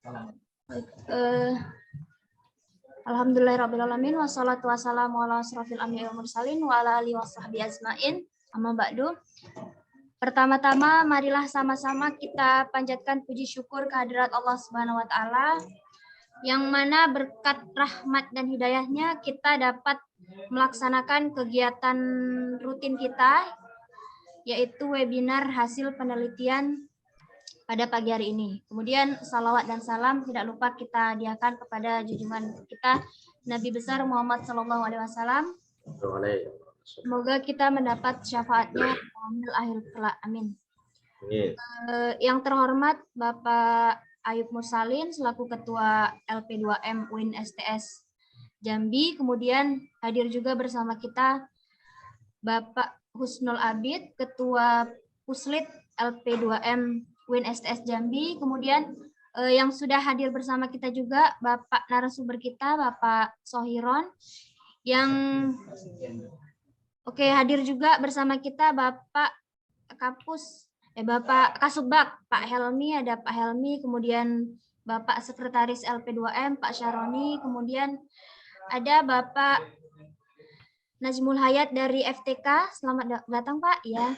Baik, alhamdulillahirrabbilalamin wassalatu wassalamu ala asrofil anbiya'i wal mursalin wa ala alihi washabbihi ajmain. Amma ba'du. Pertama-tama marilah sama-sama kita panjatkan puji syukur kehadirat Allah Subhanahu wa taala yang mana berkat rahmat dan hidayahnya kita dapat melaksanakan kegiatan rutin kita yaitu webinar hasil penelitian pada pagi hari ini. Kemudian salawat dan salam tidak lupa kita hadiahkan kepada junjungan kita Nabi besar Muhammad SAW. Semoga kita mendapat syafaatnya akhir kelak. Amin. Yang terhormat Bapak Ayub Mursalin selaku Ketua LP2M UIN STS Jambi. Kemudian hadir juga bersama kita Bapak Husnul Abid, Ketua Puslit LP2M UIN STS Jambi. Kemudian yang sudah hadir bersama kita juga Bapak narasumber kita, Bapak Sohiron, yang hadir juga bersama kita Bapak Bapak Kasubag, Pak Helmi, ada Pak Helmi, kemudian Bapak Sekretaris LP2M, Pak Syaroni, kemudian ada Bapak Najmul Hayat dari FTK, selamat datang Pak. Ya.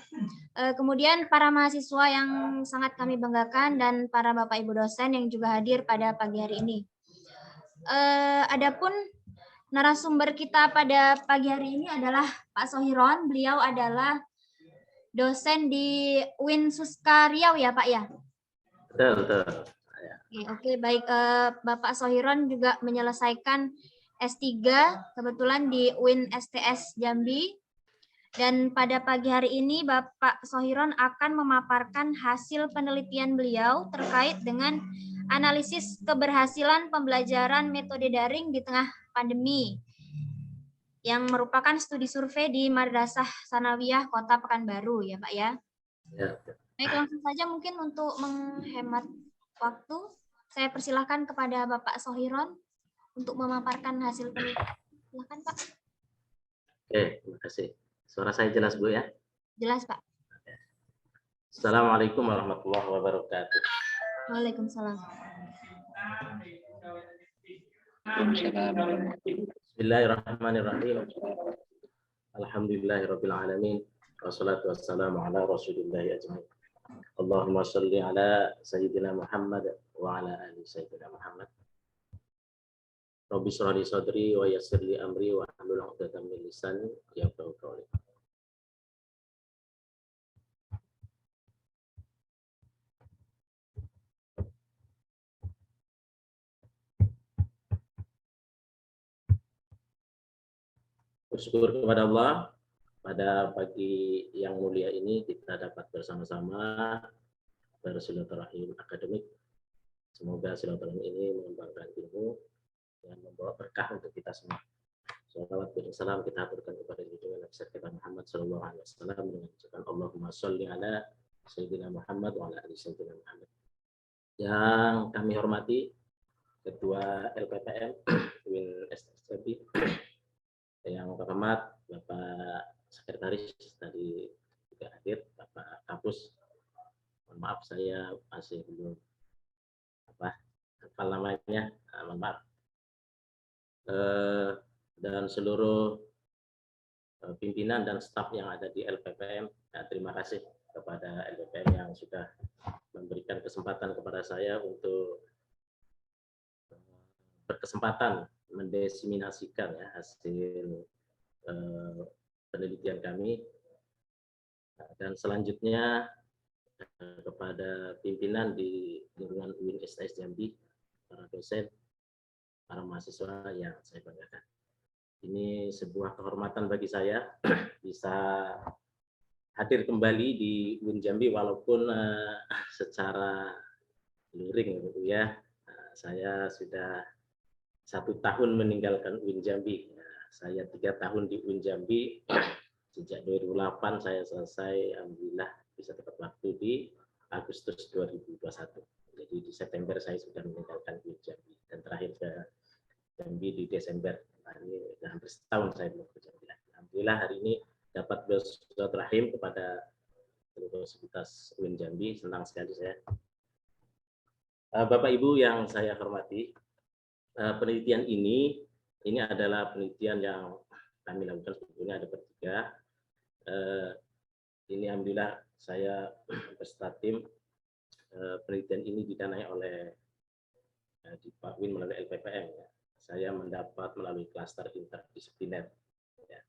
Kemudian para mahasiswa yang sangat kami banggakan dan para Bapak Ibu dosen yang juga hadir pada pagi hari ini. Adapun narasumber kita pada pagi hari ini adalah Pak Sohiron. Beliau adalah dosen di UIN Suska Riau ya Pak ya? Betul. Oke, baik. Bapak Sohiron juga menyelesaikan S3 kebetulan di UIN STS Jambi. Dan pada pagi hari ini Bapak Sohiron akan memaparkan hasil penelitian beliau terkait dengan analisis keberhasilan pembelajaran metode daring di tengah pandemi yang merupakan studi survei di Madrasah Sanawiyah Kota Pekanbaru ya Pak ya. Ya. Baik, langsung saja mungkin untuk menghemat waktu saya persilahkan kepada Bapak Sohiron untuk memaparkan hasil penelitian. Silakan Pak. Oke, terima kasih. Suara saya jelas Bu ya? Jelas Pak. Assalamualaikum warahmatullahi wabarakatuh. Waalaikumsalam. Bismillahirrahmanirrahim. Alhamdulillahirabbil alamin. Wassalatu wassalamu ala rasulillahi ajmain. Allahumma shalli ala sayyidina Muhammad wa ala ali sayyidina Muhammad. Rabbi shrah li sadri wa yassir li amri wa hlul 'uqdatam min lisani yafqahu qawli. Bersyukur kepada Allah pada pagi yang mulia ini kita dapat bersama-sama bersilaturahim akademik. Semoga silaturahim ini mengembangkan ilmu dan membawa berkah untuk kita semua. Salawat dan salam kita aturkan kepada junjungan Nabi kita Muhammad sallallahu alaihi wasallam dengan ucapan Allahumma sholli ala sayyidina Muhammad wa ala ali sayyidina Muhammad. Yang kami hormati Ketua LPPM UIN STS Jambi, yang terhormat Bapak Sekretaris tadi juga hadir, Bapak Kapus. Mohon maaf saya masih belum apa namanya, mohon maaf. Dan seluruh pimpinan dan staf yang ada di LPPM, terima kasih kepada LPPM yang sudah memberikan kesempatan kepada saya untuk berkesempatan mendesiminasikan ya, hasil penelitian kami. Dan selanjutnya kepada pimpinan di lingkungan UIN STS Jambi, para dosen, para mahasiswa yang saya banggakan. Ini sebuah kehormatan bagi saya bisa hadir kembali di UIN Jambi walaupun secara luring ya. Saya sudah 1 tahun meninggalkan UIN Jambi. Saya 3 tahun di UIN Jambi. Sejak 2008 saya selesai, alhamdulillah bisa tepat waktu di Agustus 2021. Jadi di September saya sudah meninggalkan UIN Jambi dan terakhir ke Jambi di Desember. Ini sudah hampir setahun saya belum ke Jambi. Alhamdulillah hari ini dapat bersilaturahim kepada seluruh sivitas UIN Jambi. Senang sekali saya. Bapak Ibu yang saya hormati, penelitian ini adalah penelitian yang kami lakukan sebetulnya ada bertiga. Ini alhamdulillah saya beserta tim. Penelitian ini didanai oleh di Pak Win melalui LPPM. Ya. Saya mendapat melalui klaster interdisipliner. Ya.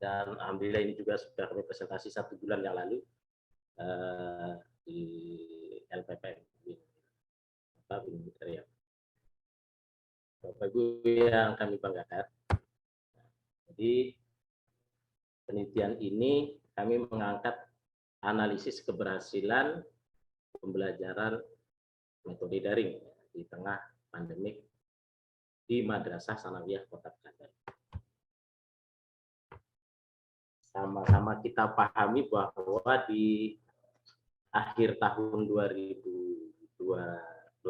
Dan alhamdulillah ini juga sudah kami presentasi 1 bulan yang lalu di LPPM. Bapak Ibu yang kami banggakan. Jadi penelitian ini kami mengangkat analisis keberhasilan pembelajaran metode daring di tengah pandemik di Madrasah Sanawiyah Kota Pekanbaru. Sama-sama kita pahami bahwa di akhir tahun 2019,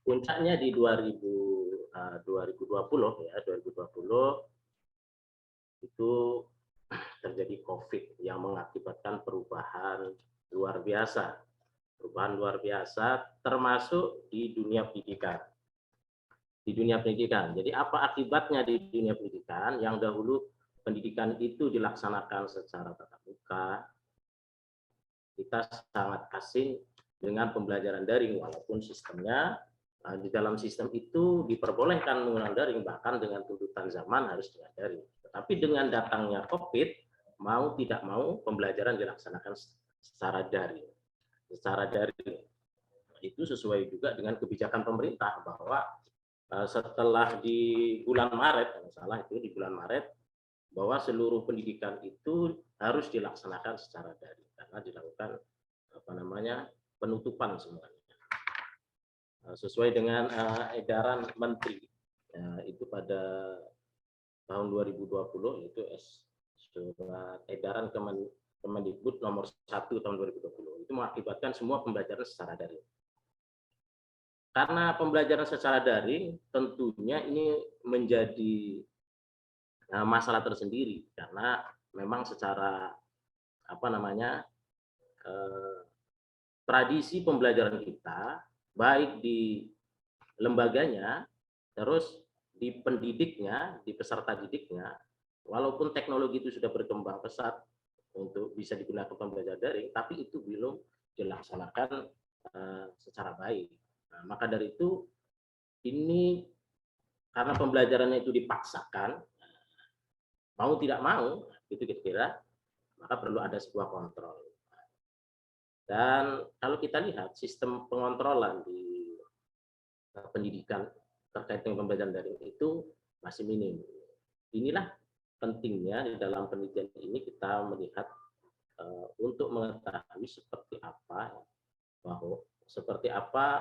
puncaknya di 2020 ya, 2020 itu terjadi COVID yang mengakibatkan perubahan luar biasa. Perubahan luar biasa termasuk di dunia pendidikan. Jadi apa akibatnya di dunia pendidikan? Yang dahulu pendidikan itu dilaksanakan secara tatap muka, kita sangat asing dengan pembelajaran daring walaupun sistemnya di dalam sistem itu diperbolehkan menggunakan daring, bahkan dengan tuntutan zaman harus dengan daring. Tetapi dengan datangnya COVID, mau tidak mau pembelajaran dilaksanakan secara daring. Itu sesuai juga dengan kebijakan pemerintah bahwa setelah di bulan Maret, kalau salah itu di bulan Maret, bahwa seluruh pendidikan itu harus dilaksanakan secara daring karena dilakukan penutupan semuanya. Sesuai dengan edaran Menteri itu pada tahun 2020 itu surat edaran Kemendikbud nomor 1 tahun 2020 itu mengakibatkan semua pembelajaran secara daring. Karena pembelajaran secara daring tentunya ini menjadi masalah tersendiri karena memang secara tradisi pembelajaran kita baik di lembaganya terus di pendidiknya, di peserta didiknya, walaupun teknologi itu sudah berkembang pesat untuk bisa digunakan pembelajaran daring, tapi itu belum dilaksanakan secara baik. Nah, maka dari itu ini karena pembelajarannya itu dipaksakan, mau tidak mau, itu kira-kira, maka perlu ada sebuah kontrol. Dan kalau kita lihat sistem pengontrolan di pendidikan terkait dengan pembelajaran daring itu masih minim. Inilah pentingnya di dalam penelitian ini kita melihat untuk mengetahui seperti apa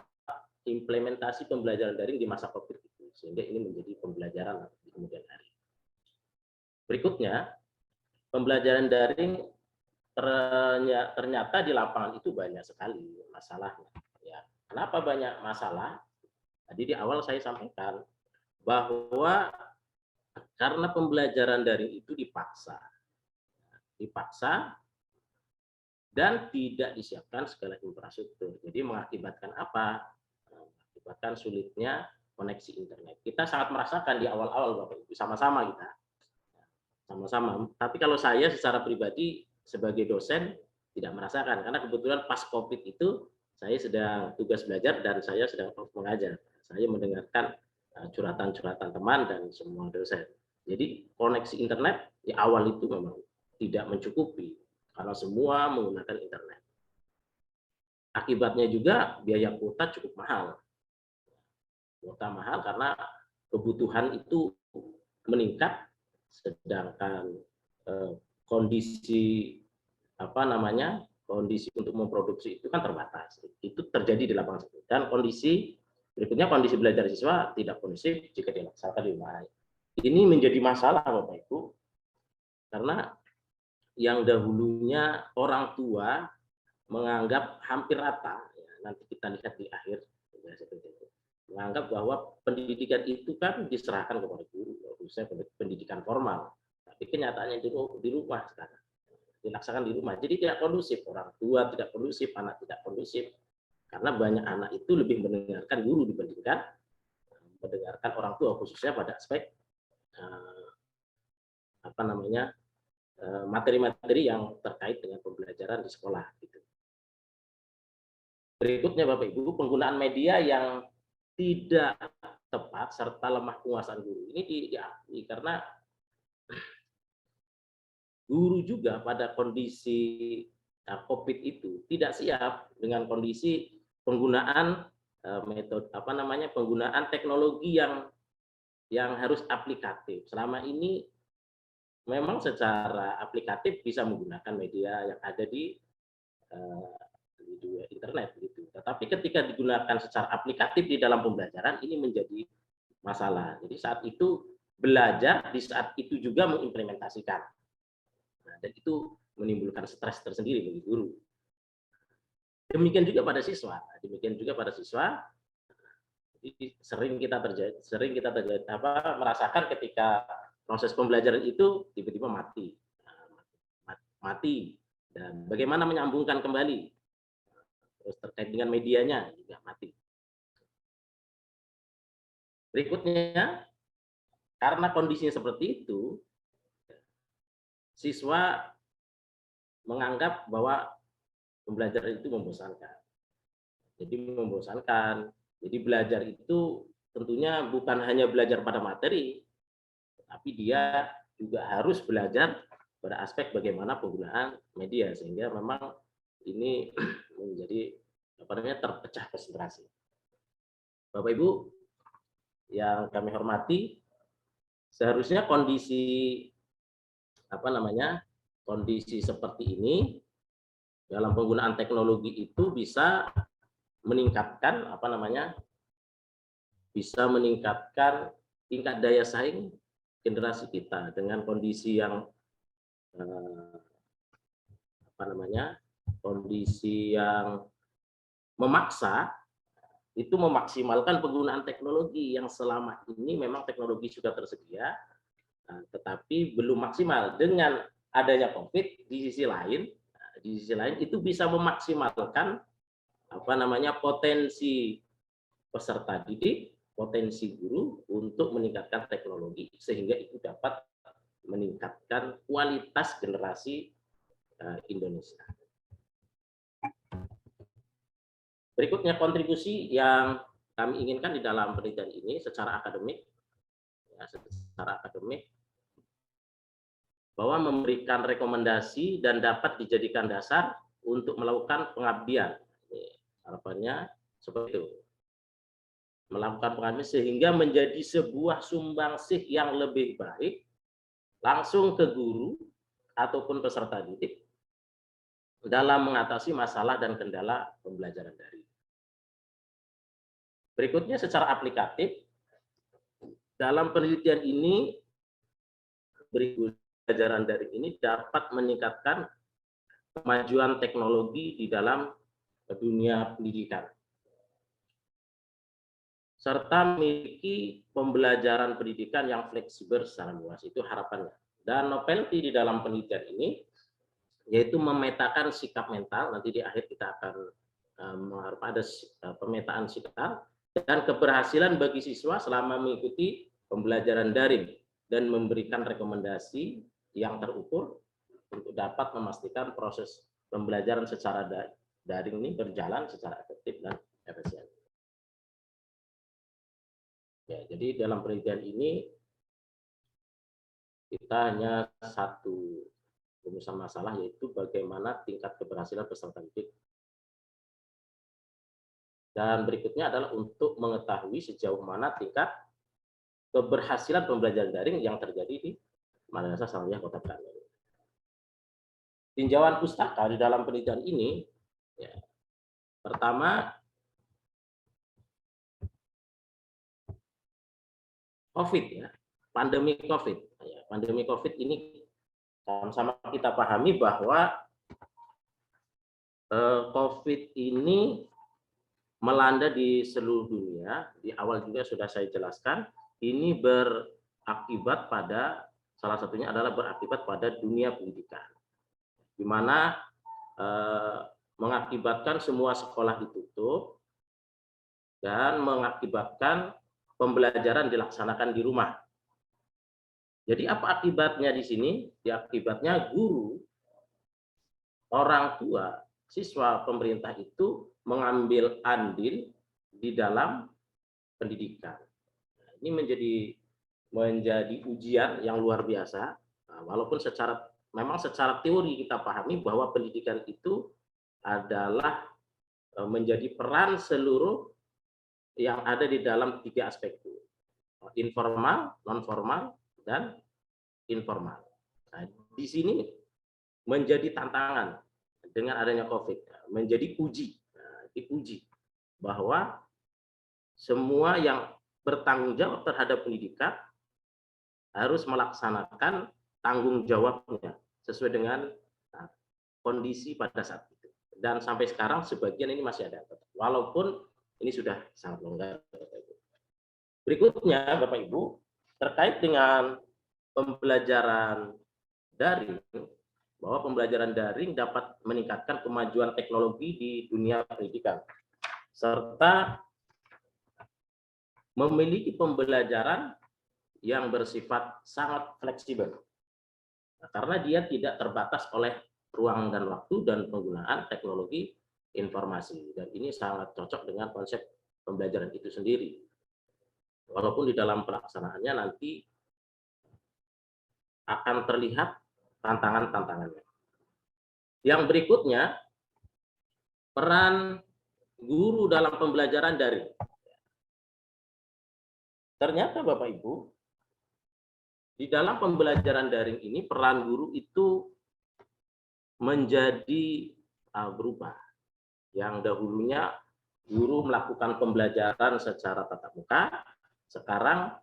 implementasi pembelajaran daring di masa COVID itu, sehingga ini menjadi pembelajaran di kemudian hari. Berikutnya, pembelajaran daring ternyata di lapangan itu banyak sekali masalahnya. Ya, kenapa banyak masalah? Tadi di awal saya sampaikan bahwa karena pembelajaran daring itu dipaksa dan tidak disiapkan segala infrastruktur. Jadi mengakibatkan apa? Mengakibatkan sulitnya koneksi internet. Kita sangat merasakan di awal-awal Bapak Ibu, sama-sama kita. Sama-sama. Tapi kalau saya secara pribadi sebagai dosen tidak merasakan karena kebetulan pas COVID itu saya sedang tugas belajar dan saya sedang mengajar. Saya mendengarkan curhatan-curhatan teman dan semua dosen. Jadi koneksi internet di awal itu memang tidak mencukupi karena semua menggunakan internet. Akibatnya juga biaya kuota cukup mahal. Kuota mahal karena kebutuhan itu meningkat sedangkan kondisi kondisi untuk memproduksi itu kan terbatas. Itu terjadi di lapangan dan kondisi berikutnya kondisi belajar siswa tidak kondusif jika dilaksanakan di rumah. Ini menjadi masalah Bapak Ibu karena yang dahulunya orang tua menganggap hampir rata, ya, nanti kita lihat di akhir menganggap bahwa pendidikan itu kan diserahkan kepada guru, khususnya pendidikan formal. Tapi kenyataannya di rumah sekarang. dilaksanakan di rumah. Jadi tidak kondusif, orang tua tidak kondusif, anak tidak kondusif. Karena banyak anak itu lebih mendengarkan guru dibandingkan mendengarkan orang tua, khususnya pada aspek materi-materi yang terkait dengan pembelajaran di sekolah. Gitu. Berikutnya Bapak Ibu, penggunaan media yang tidak tepat serta lemah penguasaan guru ini diakui karena guru juga pada kondisi COVID itu tidak siap dengan kondisi penggunaan metode penggunaan teknologi yang harus aplikatif. Selama ini memang secara aplikatif bisa menggunakan media yang ada di internet gitu. Tetapi ketika digunakan secara aplikatif di dalam pembelajaran ini menjadi masalah. Jadi saat itu belajar, di saat itu juga mengimplementasikan. Nah, dan itu menimbulkan stres tersendiri bagi guru. Demikian juga pada siswa. Sering kita merasakan ketika proses pembelajaran itu tiba-tiba mati. Dan bagaimana menyambungkan kembali? Terus terkait dengan medianya juga mati. Berikutnya, karena kondisinya seperti itu, siswa menganggap bahwa pembelajaran itu membosankan. Jadi belajar itu tentunya bukan hanya belajar pada materi, tapi dia juga harus belajar pada aspek bagaimana penggunaan media, sehingga memang ini menjadi terpecah konsentrasi. Bapak Ibu yang kami hormati, seharusnya kondisi seperti ini dalam penggunaan teknologi itu bisa meningkatkan tingkat daya saing generasi kita dengan kondisi yang memaksa itu memaksimalkan penggunaan teknologi yang selama ini memang teknologi sudah tersedia, tetapi belum maksimal. Dengan adanya COVID di sisi lain itu bisa memaksimalkan potensi peserta didik, potensi guru untuk meningkatkan teknologi sehingga itu dapat meningkatkan kualitas generasi Indonesia. Berikutnya kontribusi yang kami inginkan di dalam penelitian ini secara akademik bahwa memberikan rekomendasi dan dapat dijadikan dasar untuk melakukan pengabdian. Harapannya seperti itu. Melakukan pengabdian sehingga menjadi sebuah sumbangsih yang lebih baik langsung ke guru ataupun peserta didik dalam mengatasi masalah dan kendala pembelajaran daring. Berikutnya secara aplikatif, dalam penelitian ini pembelajaran daring ini dapat meningkatkan kemajuan teknologi di dalam dunia pendidikan, serta memiliki pembelajaran pendidikan yang fleksibel secara luas. Itu harapannya. Dan novelty di dalam penelitian ini yaitu memetakan sikap mental. Nanti di akhir kita akan ada pemetaan sikap dan keberhasilan bagi siswa selama mengikuti pembelajaran daring dan memberikan rekomendasi yang terukur untuk dapat memastikan proses pembelajaran secara daring ini berjalan secara efektif dan efisien. Ya, jadi dalam penelitian ini kita hanya satu rumusan masalah, yaitu bagaimana tingkat keberhasilan peserta didik. Dan berikutnya adalah untuk mengetahui sejauh mana tingkat keberhasilan pembelajaran daring yang terjadi di Madrasah Sanawiyah Kota Pekanbaru. Tinjauan pustaka di dalam penelitian ini, ya, pertama, COVID, ya, pandemi COVID. Ya, pandemi COVID ini sama-sama kita pahami bahwa COVID ini melanda di seluruh dunia. Di awal juga sudah saya jelaskan, ini berakibat pada, salah satunya adalah berakibat pada dunia pendidikan. di mana mengakibatkan semua sekolah ditutup dan mengakibatkan pembelajaran dilaksanakan di rumah. Jadi apa akibatnya di sini? Akibatnya guru, orang tua, siswa, pemerintah itu mengambil andil di dalam pendidikan. Ini menjadi ujian yang luar biasa. Walaupun memang secara teori kita pahami bahwa pendidikan itu adalah menjadi peran seluruh yang ada di dalam 3 aspek itu. Informal, non-formal, dan informal. Nah, di sini menjadi tantangan dengan adanya COVID, menjadi diuji bahwa semua yang bertanggung jawab terhadap pendidikan harus melaksanakan tanggung jawabnya sesuai dengan kondisi pada saat itu. Dan sampai sekarang sebagian ini masih ada, walaupun ini sudah sangat longgar. Berikutnya, Bapak Ibu, terkait dengan pembelajaran daring, bahwa pembelajaran daring dapat meningkatkan kemajuan teknologi di dunia pendidikan, serta memiliki pembelajaran yang bersifat sangat fleksibel. Karena dia tidak terbatas oleh ruang dan waktu dan penggunaan teknologi informasi. Dan ini sangat cocok dengan konsep pembelajaran itu sendiri. Walaupun di dalam pelaksanaannya nanti akan terlihat tantangan-tantangannya. Yang berikutnya, peran guru dalam pembelajaran daring. Ternyata Bapak Ibu, di dalam pembelajaran daring ini peran guru itu menjadi berubah. Yang dahulunya guru melakukan pembelajaran secara tatap muka, sekarang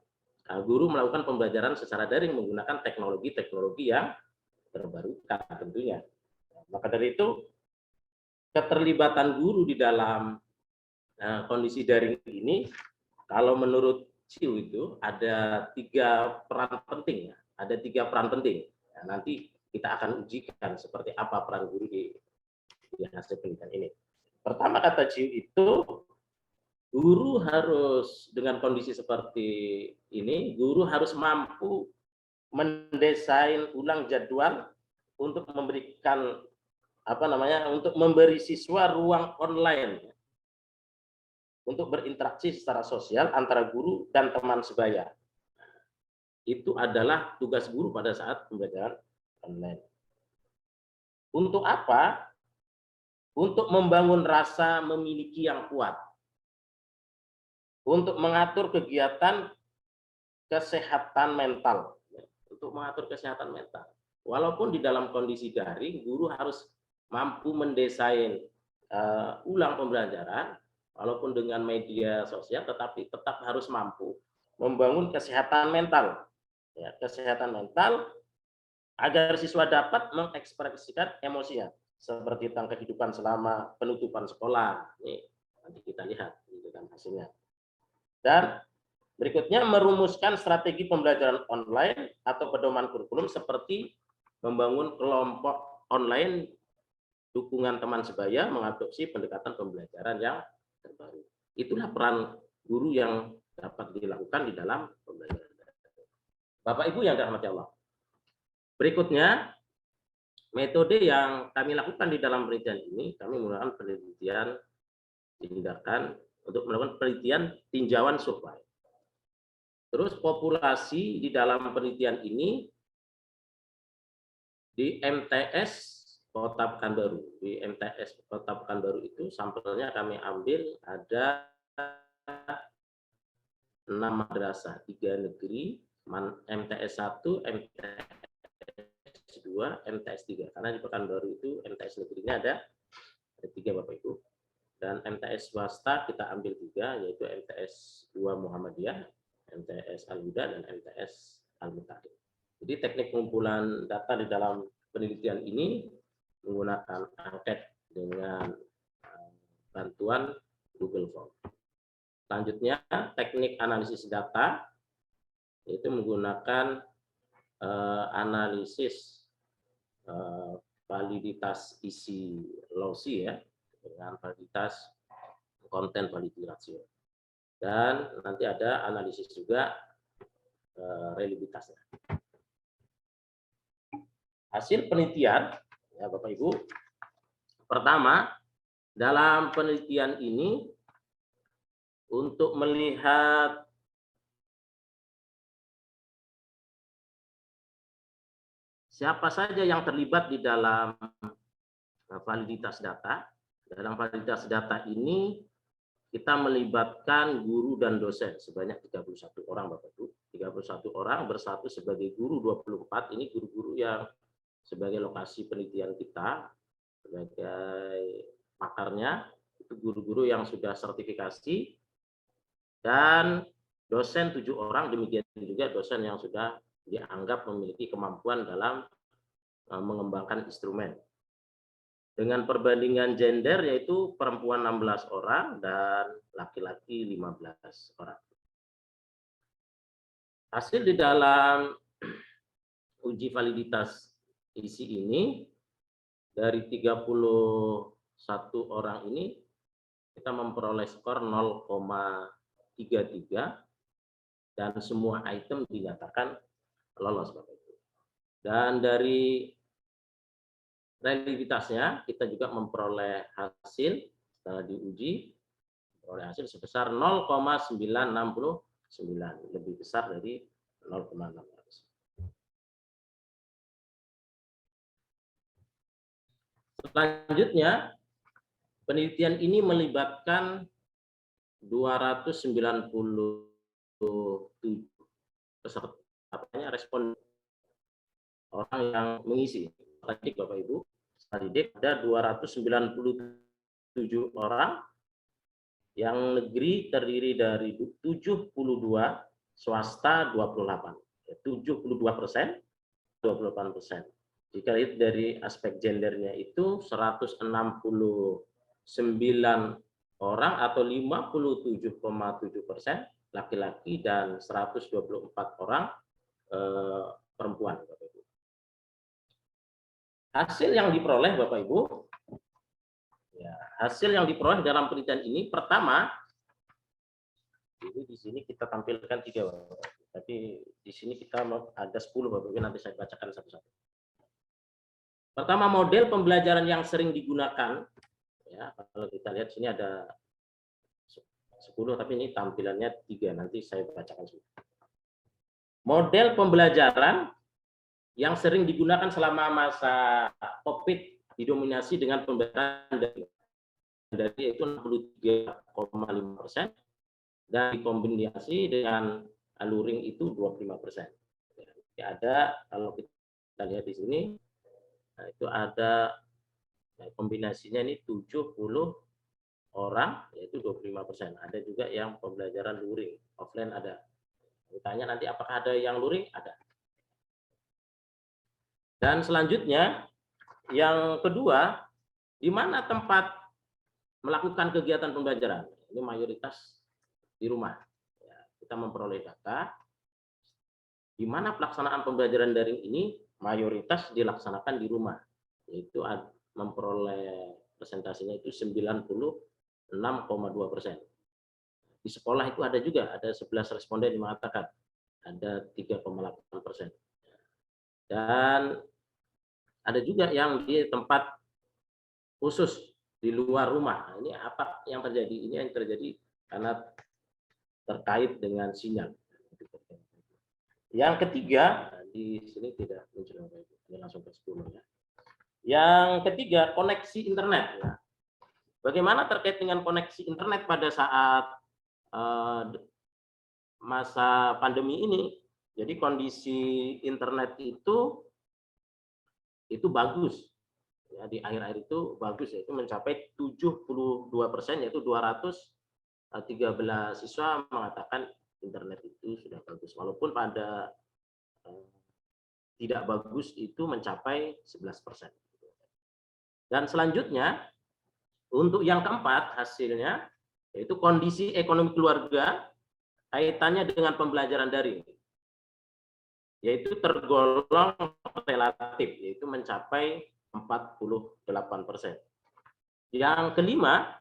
guru melakukan pembelajaran secara daring menggunakan teknologi-teknologi yang terbarukan tentunya. Maka dari itu, keterlibatan guru di dalam kondisi daring ini, kalau menurut CIU itu ada 3 peran penting. Ada 3 peran penting. Nanti kita akan ujikan seperti apa peran guru di hasil penelitian ini. Pertama, kata CIU itu, guru harus, dengan kondisi seperti ini, guru harus mampu mendesain ulang jadwal untuk memberikan untuk memberi siswa ruang online untuk berinteraksi secara sosial antara guru dan teman sebaya. Itu adalah tugas guru pada saat pembelajaran online. Untuk apa? Untuk membangun rasa memiliki yang kuat. Untuk mengatur kegiatan kesehatan mental. Untuk mengatur kesehatan mental. Walaupun di dalam kondisi daring, guru harus mampu mendesain ulang pembelajaran, walaupun dengan media sosial, tetapi tetap harus mampu membangun kesehatan mental. Ya, kesehatan mental agar siswa dapat mengekspresikan emosinya, seperti tentang kehidupan selama penutupan sekolah. Ini nanti kita lihat di dalam hasilnya. Dan berikutnya, merumuskan strategi pembelajaran online atau pedoman kurikulum seperti membangun kelompok online dukungan teman sebaya, mengadopsi pendekatan pembelajaran yang terbaru. Itulah peran guru yang dapat dilakukan di dalam pembelajaran. Bapak Ibu yang dirahmati Allah. Berikutnya, metode yang kami lakukan di dalam penelitian ini, kami menggunakan penelitian tindakan untuk melakukan penelitian tinjauan survei. Terus populasi di dalam penelitian ini di MTS Kota Pekanbaru. Di MTS Kota Pekanbaru itu sampelnya kami ambil ada 6 madrasah, 3 negeri, MTS 1, MTS 2, MTS 3. Karena di Pekanbaru itu MTS negerinya ada 3 Bapak Ibu. Dan MTS swasta kita ambil 3, yaitu MTS 2 Muhammadiyah, MTS Al-Huda, dan MTS Al-Mutakin. Jadi teknik pengumpulan data di dalam penelitian ini menggunakan angket dengan bantuan Google Form. Selanjutnya, teknik analisis data, yaitu menggunakan analisis validitas isi loci ya, dengan validitas konten validity ratio. Dan nanti ada analisis juga reliabilitasnya. Hasil penelitian, ya Bapak Ibu, pertama, dalam penelitian ini untuk melihat siapa saja yang terlibat di dalam validitas data. Dalam validitas data ini kita melibatkan guru dan dosen sebanyak 31 orang Bapak Ibu. 31 orang bersatu sebagai guru, 24 ini guru-guru yang sebagai lokasi penelitian kita, sebagai pakarnya, itu guru-guru yang sudah sertifikasi, dan dosen 7 orang, demikian juga dosen yang sudah dianggap memiliki kemampuan dalam mengembangkan instrumen. Dengan perbandingan gender yaitu perempuan 16 orang dan laki-laki 15 orang. Hasil di dalam uji validitas isi ini, dari 31 orang ini kita memperoleh skor 0,33 dan semua item dinyatakan lolos Bapak Ibu. Dan dari reliabilitasnya kita juga memperoleh hasil setelah diuji, memperoleh hasil sebesar 0,969, lebih besar dari 0,6. Selanjutnya, penelitian ini melibatkan 297 peserta, respon orang yang mengisi. Tadi Bapak Ibu, tadi ada 297 orang, yang negeri terdiri dari 72, swasta 28, 72%, 28%. Jika itu dari aspek gendernya itu 169 orang atau 57,7% laki-laki dan 124 orang perempuan. Hasil yang diperoleh Bapak Ibu, ya, hasil yang diperoleh dalam penelitian ini pertama, ini di sini kita tampilkan 3, tapi di sini kita ada 10 Bapak Ibu, nanti saya bacakan satu-satu. Pertama, model pembelajaran yang sering digunakan, ya kalau kita lihat sini ada 10, tapi ini tampilannya 3, nanti saya bacakan semua. Model pembelajaran yang sering digunakan selama masa COVID didominasi dengan pembelajaran dari yaitu 63,5% dan dikombinasi dengan luring itu 25%. Jadi ada, kalau kita lihat di sini, nah itu ada kombinasinya ini 70 orang yaitu 25%. Ada juga yang pembelajaran luring, offline ada. Ditanya nanti apakah ada yang luring? Ada. Dan selanjutnya, yang kedua, di mana tempat melakukan kegiatan pembelajaran? Ini mayoritas di rumah. Ya, kita memperoleh data, di mana pelaksanaan pembelajaran daring ini mayoritas dilaksanakan di rumah. Yaitu memperoleh presentasinya itu 96,2%. Di sekolah itu ada juga, ada 11 responden yang mengatakan, ada 3,8%. Dan ada juga yang di tempat khusus di luar rumah. Nah, ini apa yang terjadi? Ini yang terjadi karena terkait dengan sinyal. Yang ketiga, di sini tidak muncul, ini langsung ke 10 ya. Yang ketiga, koneksi internet. Ya. Bagaimana terkait dengan koneksi internet pada saat masa pandemi ini? Jadi kondisi internet itu bagus. Ya, di akhir-akhir itu bagus, yaitu mencapai 72%, yaitu 213 siswa mengatakan internet itu sudah bagus. Walaupun pada tidak bagus itu mencapai 11%. Dan selanjutnya, untuk yang keempat hasilnya, yaitu kondisi ekonomi keluarga kaitannya dengan pembelajaran daring. Yaitu tergolong relatif, yaitu mencapai 48%. Yang kelima,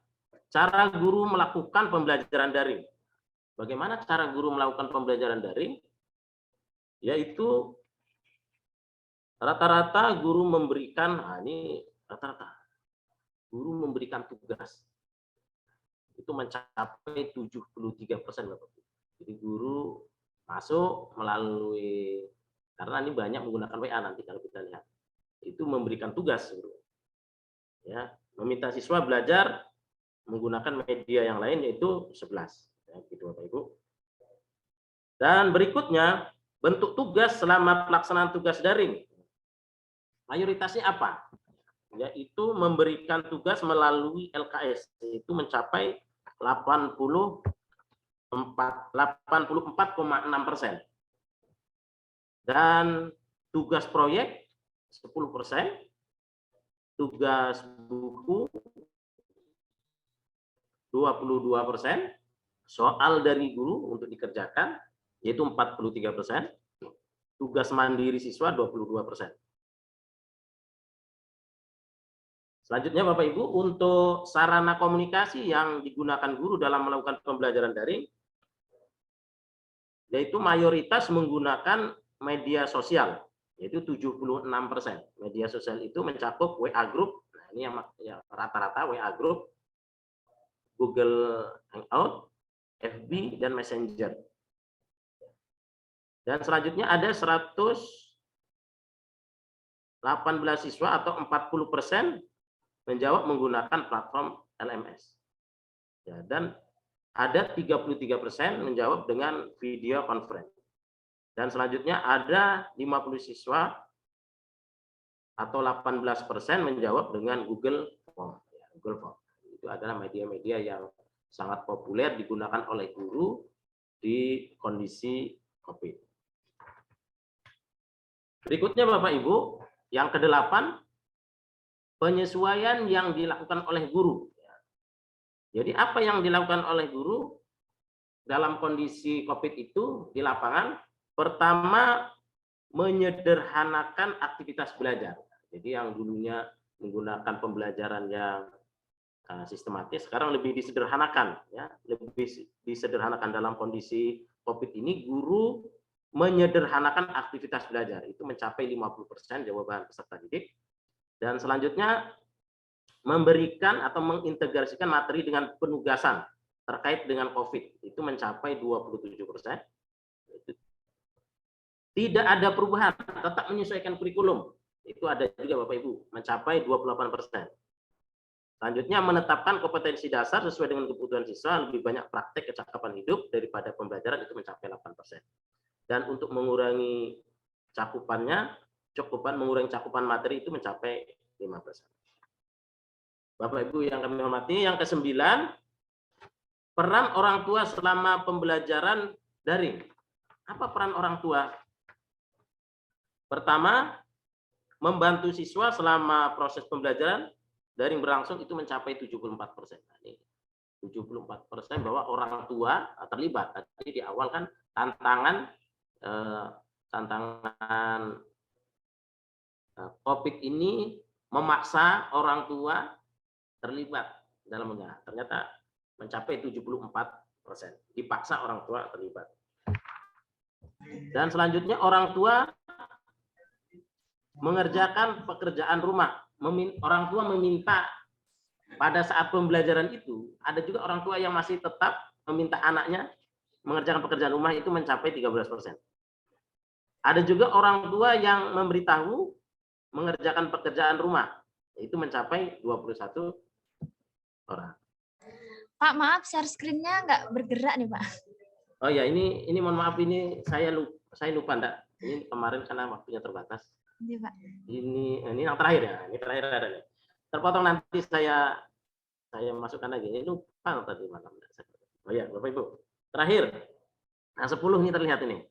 cara guru melakukan pembelajaran daring. Bagaimana cara guru melakukan pembelajaran daring? Yaitu rata-rata guru memberikan, ini rata-rata guru memberikan tugas itu mencapai 73%, Bapak. Jadi guru masuk melalui, karena ini banyak menggunakan WA nanti kalau kita lihat, itu memberikan tugas, ya, meminta siswa belajar menggunakan media yang lain yaitu 11, ya, gitu Bapak Ibu. Dan berikutnya bentuk tugas selama pelaksanaan tugas daring. Mayoritasnya apa? Yaitu memberikan tugas melalui LKS, itu mencapai 84,6%. Dan tugas proyek 10%, tugas buku 22%, soal dari guru untuk dikerjakan yaitu 43%, tugas mandiri siswa 22%. Selanjutnya Bapak Ibu, untuk sarana komunikasi yang digunakan guru dalam melakukan pembelajaran daring, yaitu mayoritas menggunakan media sosial, yaitu 76%. Media sosial itu mencakup WA Group, nah ini yang rata-rata WA Group, Google Hangout, FB, dan Messenger. Dan selanjutnya ada 118 siswa atau 40% menjawab menggunakan platform LMS. Ya, dan ada 33% menjawab dengan video conference. Dan selanjutnya ada 50 siswa atau 18% menjawab dengan Google Form. Ya, Google Form. Itu adalah media-media yang sangat populer digunakan oleh guru di kondisi COVID. Berikutnya Bapak Ibu, yang ke-8, penyesuaian yang dilakukan oleh guru. Jadi apa yang dilakukan oleh guru dalam kondisi COVID itu di lapangan? Pertama, menyederhanakan aktivitas belajar. Jadi yang dulunya menggunakan pembelajaran yang sistematis, sekarang lebih disederhanakan. Ya, lebih disederhanakan dalam kondisi COVID ini, guru menyederhanakan aktivitas belajar. Itu mencapai 50% jawaban peserta didik. Dan selanjutnya memberikan atau mengintegrasikan materi dengan penugasan terkait dengan COVID. Itu mencapai 27%. Tidak ada perubahan, tetap menyesuaikan kurikulum. Itu ada juga Bapak Ibu, mencapai 28%. Selanjutnya menetapkan kompetensi dasar sesuai dengan kebutuhan siswa, lebih banyak praktek kecakapan hidup daripada pembelajaran, itu mencapai 8%. Dan untuk mengurangi cakupannya, mengurangi cakupan materi itu mencapai 5%. Bapak Ibu yang kami hormati, yang ke-9, peran orang tua selama pembelajaran daring. Apa peran orang tua? Pertama, membantu siswa selama proses pembelajaran daring berlangsung itu mencapai 74%. Nah, ini 74% bahwa orang tua terlibat. Tadi di awal kan tantangan COVID ini memaksa orang tua terlibat dalam mengajar. Ternyata mencapai 74%. Dipaksa orang tua terlibat. Dan selanjutnya orang tua mengerjakan pekerjaan rumah. Orang tua meminta pada saat pembelajaran itu, ada juga orang tua yang masih tetap meminta anaknya mengerjakan pekerjaan rumah, itu mencapai 13%. Ada juga orang tua yang memberitahu mengerjakan pekerjaan rumah, itu mencapai 21 orang. Pak, maaf, share screen-nya nggak bergerak nih, Pak. Oh ya, ini mohon maaf, ini saya lupa enggak. Ini kemarin karena waktunya terbatas. Iya, Pak. Ini yang terakhir ya. Ini terakhir ada nih. Terpotong nanti saya masukkan lagi. Ini lupa tadi malam. Oh ya, Bapak Ibu. Terakhir. Nah, 10 ini terlihat ini.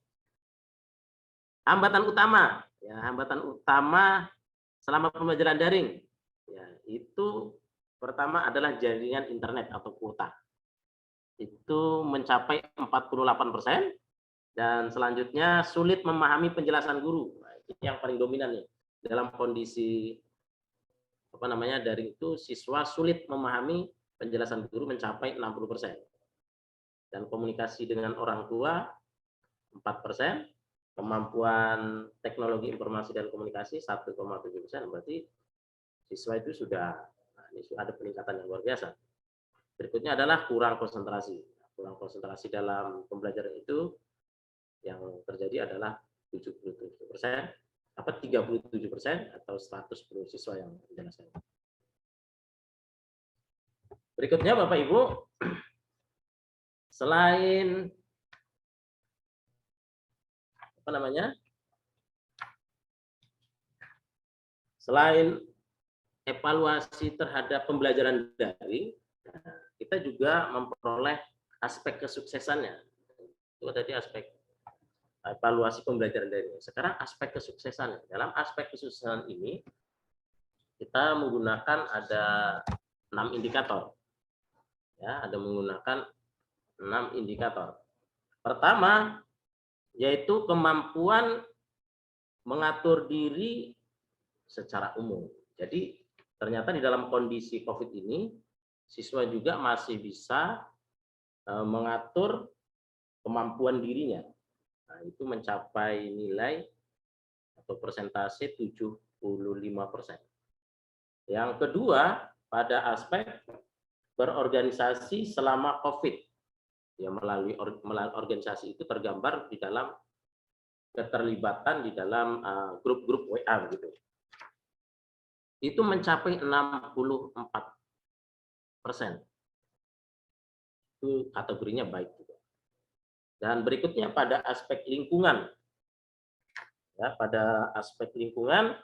Hambatan utama. Ya, hambatan utama selama pembelajaran daring. Ya, itu pertama adalah jaringan internet atau kuota. Itu mencapai 48%. Dan selanjutnya sulit memahami penjelasan guru. Nah, ini yang paling dominan nih dalam kondisi daring itu siswa sulit memahami penjelasan guru mencapai 60%. Dan komunikasi dengan orang tua 4%, kemampuan teknologi informasi dan komunikasi 1,7%. Berarti siswa itu sudah ada peningkatan yang luar biasa. Berikutnya adalah kurang konsentrasi. Kurang konsentrasi dalam pembelajaran itu yang terjadi adalah 77%, 37% atau 110 siswa yang menjelaskan. Berikutnya Bapak Ibu, selain selain evaluasi terhadap pembelajaran daring, kita juga memperoleh aspek kesuksesannya. Itu tadi aspek evaluasi pembelajaran daring. Sekarang aspek kesuksesan. Dalam aspek kesuksesan ini kita menggunakan ada 6 indikator. Ya, ada menggunakan 6 indikator. Pertama, yaitu kemampuan mengatur diri secara umum. Jadi ternyata di dalam kondisi COVID ini, siswa juga masih bisa mengatur kemampuan dirinya. Nah, itu mencapai nilai atau persentase 75%. Yang kedua, pada aspek berorganisasi selama COVID. Ya, melalui organisasi itu tergambar di dalam keterlibatan di dalam grup-grup WA gitu. Itu mencapai 64%. Itu kategorinya baik juga. Dan berikutnya pada aspek lingkungan. Ya, pada aspek lingkungan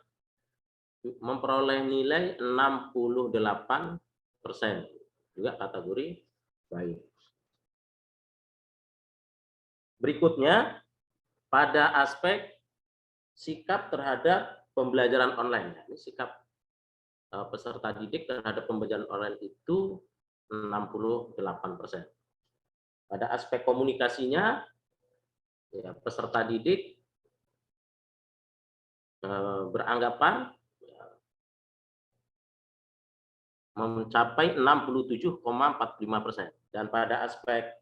memperoleh nilai 68%. Juga kategori baik. Berikutnya, pada aspek sikap terhadap pembelajaran online. Ini sikap peserta didik terhadap pembelajaran online itu 68%. Pada aspek komunikasinya, ya, peserta didik beranggapan mencapai 67,45%. Dan pada aspek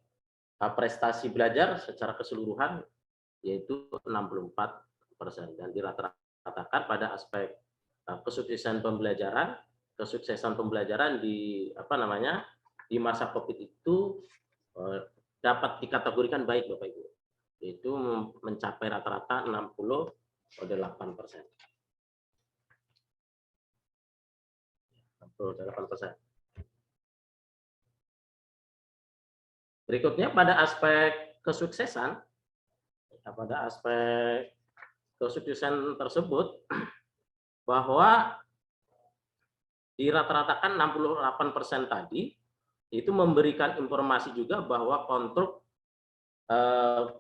prestasi belajar secara keseluruhan yaitu 64%. Dan dirata-ratakan pada aspek kesuksesan pembelajaran di di masa COVID itu dapat dikategorikan baik Bapak Ibu. Itu mencapai rata-rata 68%. 68%. Berikutnya pada aspek kesuksesan, tersebut bahwa dirata-ratakan 68% tadi itu memberikan informasi juga bahwa konstruk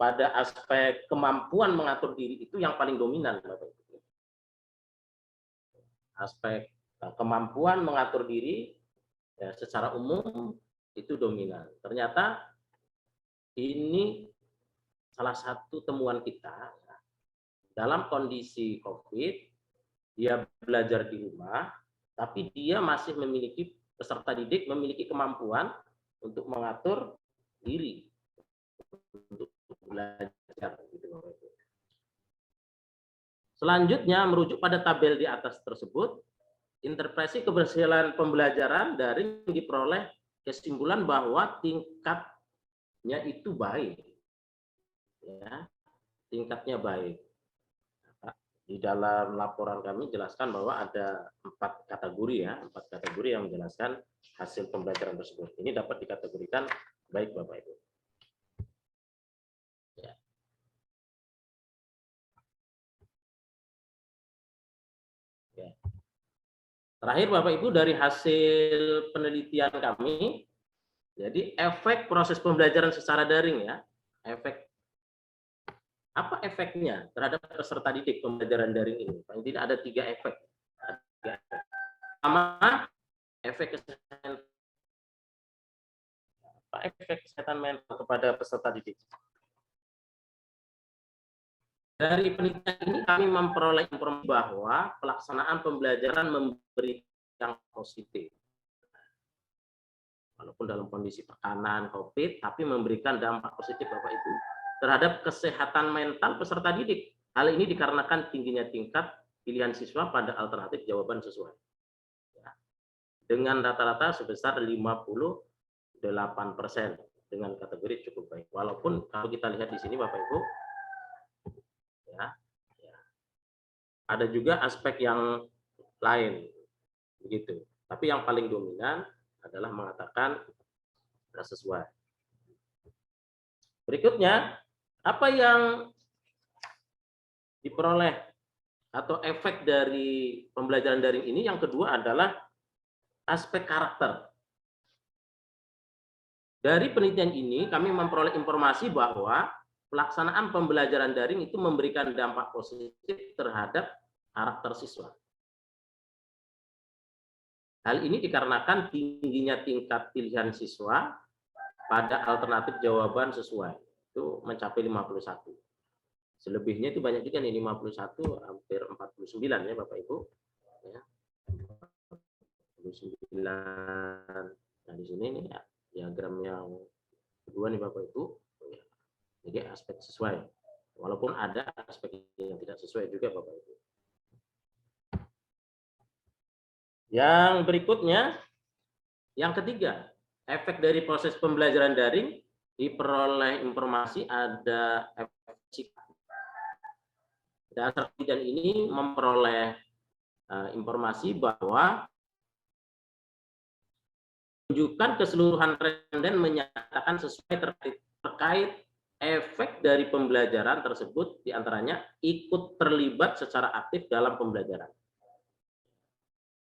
pada aspek kemampuan mengatur diri itu yang paling dominan, Bapak Ibu. Aspek kemampuan mengatur diri ya, secara umum itu dominan. Ternyata ini salah satu temuan kita dalam kondisi COVID, dia belajar di rumah, tapi dia masih memiliki peserta didik memiliki kemampuan untuk mengatur diri untuk belajar. Selanjutnya merujuk pada tabel di atas tersebut, interpretasi keberhasilan pembelajaran daring diperoleh kesimpulan bahwa tingkatnya itu baik. Ya, tingkatnya baik. Di dalam laporan kami jelaskan bahwa ada 4 kategori ya, 4 kategori yang menjelaskan hasil pembelajaran tersebut. Ini dapat dikategorikan baik Bapak Ibu. Ya. Ya. Terakhir Bapak Ibu, dari hasil penelitian kami, jadi efek proses pembelajaran secara daring ya, apa efeknya terhadap peserta didik pembelajaran daring ini? Paling tidak ada 3 efek. Pertama, efek kesehatan mental kepada peserta didik. Dari penelitian ini kami memperoleh informasi bahwa pelaksanaan pembelajaran memberikan yang positif. Walaupun dalam kondisi tekanan COVID, tapi memberikan dampak positif Bapak Ibu terhadap kesehatan mental peserta didik. Hal ini dikarenakan tingginya tingkat pilihan siswa pada alternatif jawaban sesuai. Dengan rata-rata sebesar 58% dengan kategori cukup baik. Walaupun kalau kita lihat di sini Bapak Ibu, ada juga aspek yang lain, begitu. Tapi yang paling dominan adalah mengatakan sesuai. Berikutnya, apa yang diperoleh atau efek dari pembelajaran daring ini? Yang kedua adalah aspek karakter. Dari penelitian ini kami memperoleh informasi bahwa pelaksanaan pembelajaran daring itu memberikan dampak positif terhadap karakter siswa. Hal ini dikarenakan tingginya tingkat pilihan siswa pada alternatif jawaban sesuai. Itu mencapai 51. Selebihnya itu banyak juga nih, 51, hampir 49 ya Bapak Ibu. Ya. 49. Nah di sini nih ya, diagram yang kedua nih Bapak Ibu. Jadi aspek sesuai. Walaupun ada aspek yang tidak sesuai juga Bapak Ibu. Yang berikutnya, yang ketiga, efek dari proses pembelajaran daring diperoleh informasi ada efek psikis. Dasar penelitian ini memperoleh informasi bahwa menunjukkan keseluruhan responden menyatakan sesuai terkait efek dari pembelajaran tersebut, diantaranya ikut terlibat secara aktif dalam pembelajaran.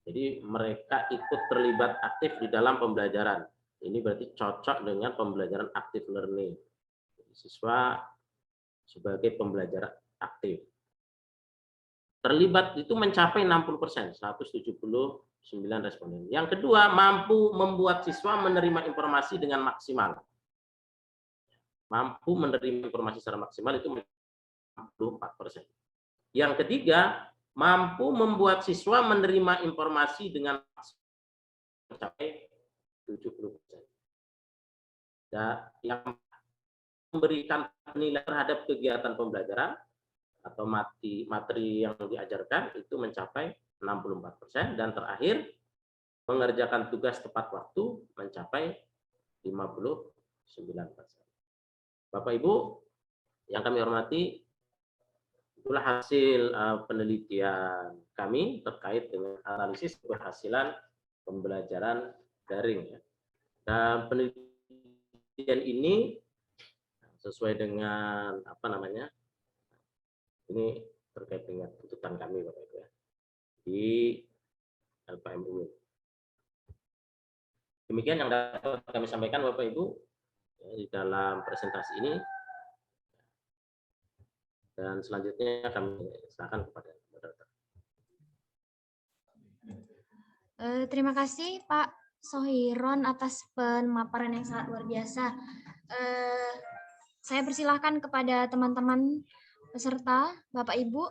Jadi mereka ikut terlibat aktif di dalam pembelajaran. Ini berarti cocok dengan pembelajaran active learning. Siswa sebagai pembelajar aktif. Terlibat itu mencapai 60%, 179 responden. Yang kedua, mampu membuat siswa menerima informasi dengan maksimal. Mampu menerima informasi secara maksimal itu 64%. Yang ketiga, mampu membuat siswa menerima informasi dengan mencapai 70%. Dan yang memberikan penilaian terhadap kegiatan pembelajaran atau materi yang diajarkan itu mencapai 64%, dan terakhir mengerjakan tugas tepat waktu mencapai 59%. Bapak Ibu yang kami hormati, itulah hasil penelitian kami terkait dengan analisis keberhasilan pembelajaran daring. Dan penelitian ini sesuai dengan ini terkait dengan tuntutan kami Bapak Ibu ya, di LPM UIN. Demikian yang dapat kami sampaikan Bapak Ibu di dalam presentasi ini. Dan selanjutnya kami serahkan kepada moderator. Terima kasih Pak Sohiron atas pemaparan yang sangat luar biasa. Saya persilahkan kepada teman-teman peserta, Bapak Ibu,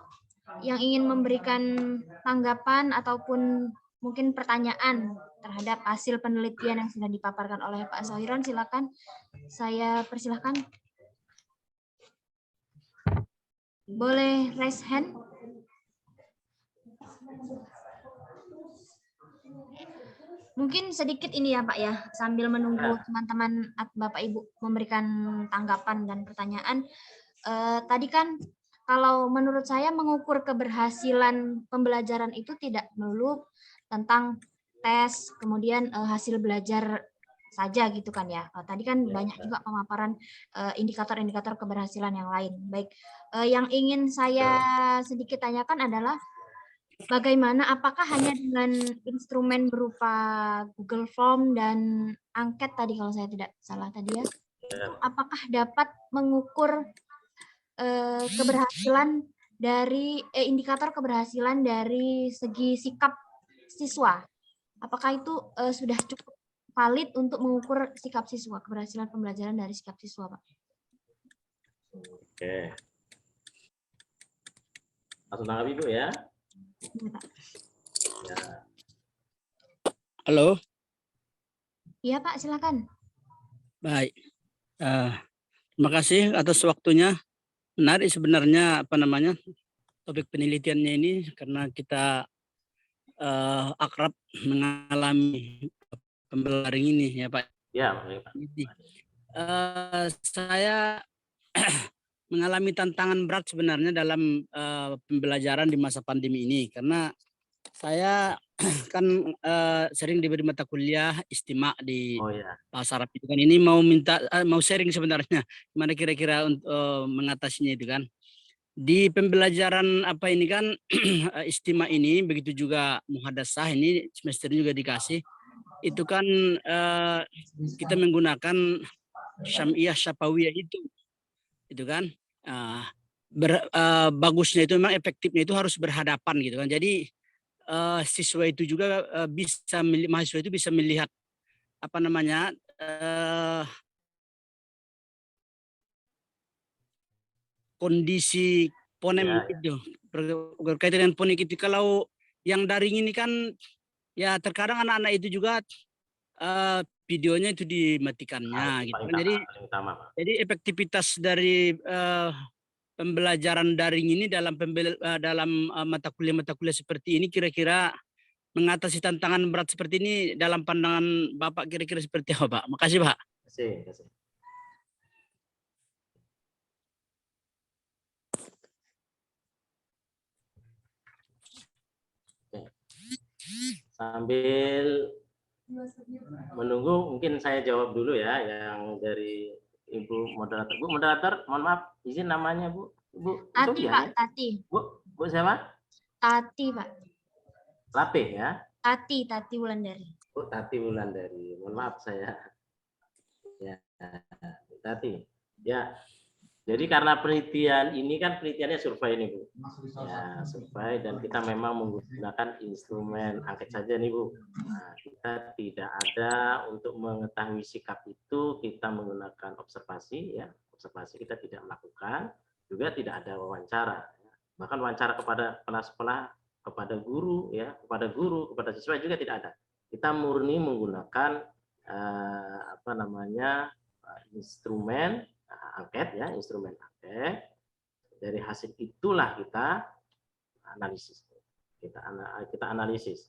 yang ingin memberikan tanggapan ataupun mungkin pertanyaan terhadap hasil penelitian yang sudah dipaparkan oleh Pak Sohiron. Silakan, saya persilahkan. Boleh raise hand? Mungkin sedikit ini ya Pak ya, sambil menunggu teman-teman Bapak Ibu memberikan tanggapan dan pertanyaan. Tadi kan kalau menurut saya mengukur keberhasilan pembelajaran itu tidak melulu tentang tes, kemudian hasil belajar saja gitu kan ya. Tadi kan banyak juga pemaparan indikator-indikator keberhasilan yang lain. Baik, yang ingin saya sedikit tanyakan adalah bagaimana, apakah hanya dengan instrumen berupa Google Form dan angket tadi kalau saya tidak salah tadi ya, apakah dapat mengukur keberhasilan dari indikator keberhasilan dari segi sikap siswa? Apakah itu sudah cukup valid untuk mengukur sikap siswa, keberhasilan pembelajaran dari sikap siswa, Pak? Oke. Langsung tanggapi Ibu ya. Ya. Halo. Iya Pak, silakan. Baik. Terima kasih atas waktunya. Menarik sebenarnya topik penelitiannya ini karena kita akrab mengalami pembelajaran ini ya Pak. Ya, baik, Pak. Jadi, saya mengalami tantangan berat sebenarnya dalam pembelajaran di masa pandemi ini karena saya kan sering diberi mata kuliah istimak di Oh ya, Pasar Arab itu kan. Ini mau sharing sebenarnya gimana kira-kira untuk mengatasinya itu kan. Di pembelajaran apa ini kan istimak ini begitu juga muhadasah ini semester juga dikasih. Itu kan kita menggunakan syam'iyah syafawiyah itu kan. Bagusnya itu memang efektifnya itu harus berhadapan gitu kan. Jadi siswa itu juga mahasiswa itu bisa melihat kondisi ponem ya, itu berkaitan dengan ponik itu. Kalau yang daring ini kan ya terkadang anak-anak itu juga videonya itu dimatikannya itu gitu kan. paling utama, Pak. Jadi efektivitas dari pembelajaran daring ini dalam mata kuliah seperti ini kira-kira mengatasi tantangan berat seperti ini dalam pandangan Bapak kira-kira seperti apa, Pak? Makasih, Pak. Terima kasih. Sambil menunggu, mungkin saya jawab dulu ya yang dari Ibu moderator. Bu moderator, mohon maaf, izin namanya Bu. Bu Tati Sofia, Pak, ya? Tati. Bu siapa? Tati Pak. Lapih ya? Tati Wulandari. Bu Tati Wulandari. Mohon maaf saya. Ya, Tati. Ya, jadi karena penelitian ini kan penelitiannya survei nih Bu. Ya, survei dan kita memang menggunakan instrumen angket saja nih Bu. Nah, kita tidak ada untuk mengetahui sikap itu kita menggunakan observasi ya. Observasi kita tidak melakukan, juga tidak ada wawancara. Bahkan wawancara kepada kepala sekolah, kepada guru ya, kepada siswa juga tidak ada. Kita murni menggunakan instrumen angket ya, instrumen angket. Dari hasil itulah kita analisis. Kita analisis.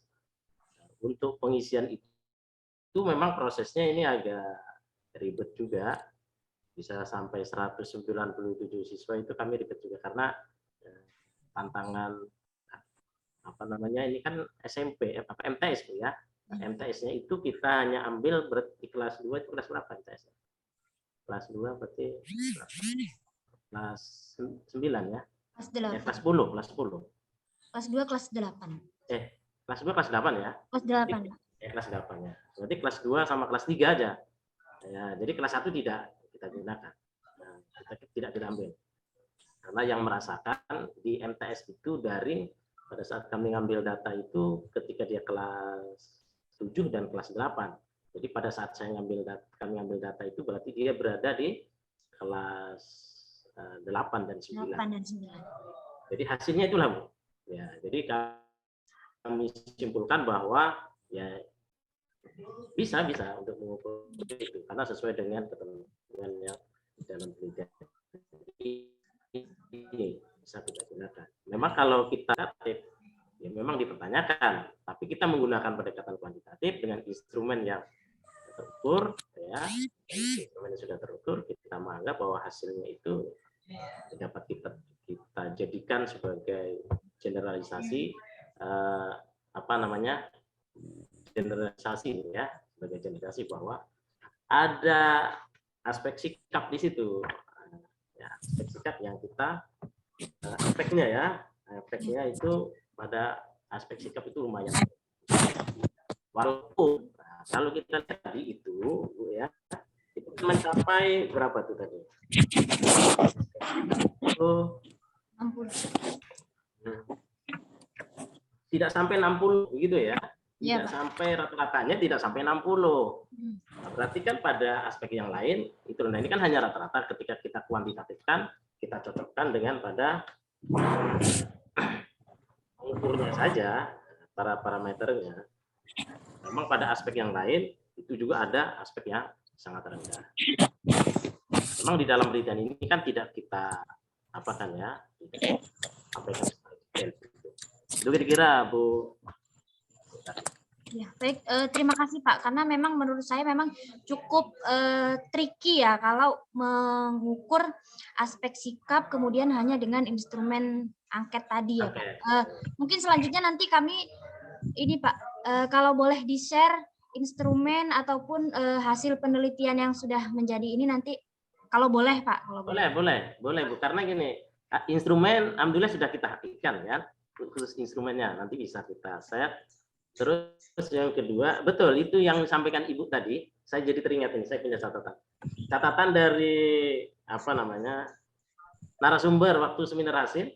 Untuk pengisian itu memang prosesnya ini agak ribet juga. Bisa sampai 197 siswa itu kami ribet juga karena tantangan ini kan SMP MTS ya. MTS-nya itu kita hanya ambil di kelas 2 itu kelas berapa MTS? Kelas 2 berarti kelas 9 ya. Kelas 8. Kelas 10, kelas 10. Kelas 2 kelas 8. Kelas 2 kelas 8 ya? Kelas 8. Kelas 8 ya. Berarti kelas 2 sama kelas 3 aja. Ya, jadi kelas 1 tidak kita gunakan. Nah, kita ambil. Karena yang merasakan di MTS itu dari pada saat kami ngambil data itu ketika dia kelas 7 dan kelas 8. Jadi pada saat kami ngambil data itu berarti dia berada di kelas 8 dan 9. 8 dan 9. Jadi hasilnya itulah Bu. Ya, jadi kami simpulkan bahwa ya bisa untuk mengukur itu karena sesuai dengan ketentuan yang dalam penelitian ini bisa kita gunakan. Memang kalau kita ya memang dipertanyakan, tapi kita menggunakan pendekatan kuantitatif dengan instrumen yang terukur, ya, instrumen yang sudah terukur, kita menganggap bahwa hasilnya itu dapat kita jadikan sebagai generalisasi generalisasi ya, sebagai generalisasi bahwa ada aspek sikap di situ, ya, aspek sikap yang kita efeknya itu pada aspek sikap itu lumayan. Walaupun kalau kita lihat tadi itu ya, itu mencapai berapa tuh tadi? Itu 60. Tidak sampai 60 begitu ya. Tidak sampai rata-ratanya tidak sampai 60. Nah, berarti kan pada aspek yang lain itu ini kan hanya rata-rata ketika kita kuantitatifkan, kita cocokkan dengan pada pengukurnya saja, para parameternya. Memang pada aspek yang lain itu juga ada aspek yang sangat rendah. Memang di dalam penelitian ini kan tidak kita apakan ya, tidak sampaikan itu kira-kira Bu. Ya, baik. Terima kasih Pak, karena memang menurut saya memang cukup tricky ya kalau mengukur aspek sikap kemudian hanya dengan instrumen angket tadi ya Pak. Mungkin selanjutnya nanti kami ini Pak, kalau boleh di-share instrumen ataupun hasil penelitian yang sudah menjadi ini nanti, kalau boleh Pak. Kalau boleh Bu, karena gini, instrumen alhamdulillah sudah kita hakikan ya, khusus instrumennya nanti bisa kita share. Terus yang kedua, betul itu yang disampaikan Ibu tadi, saya jadi teringat ini, saya punya catatan dari apa namanya narasumber waktu seminar hasil,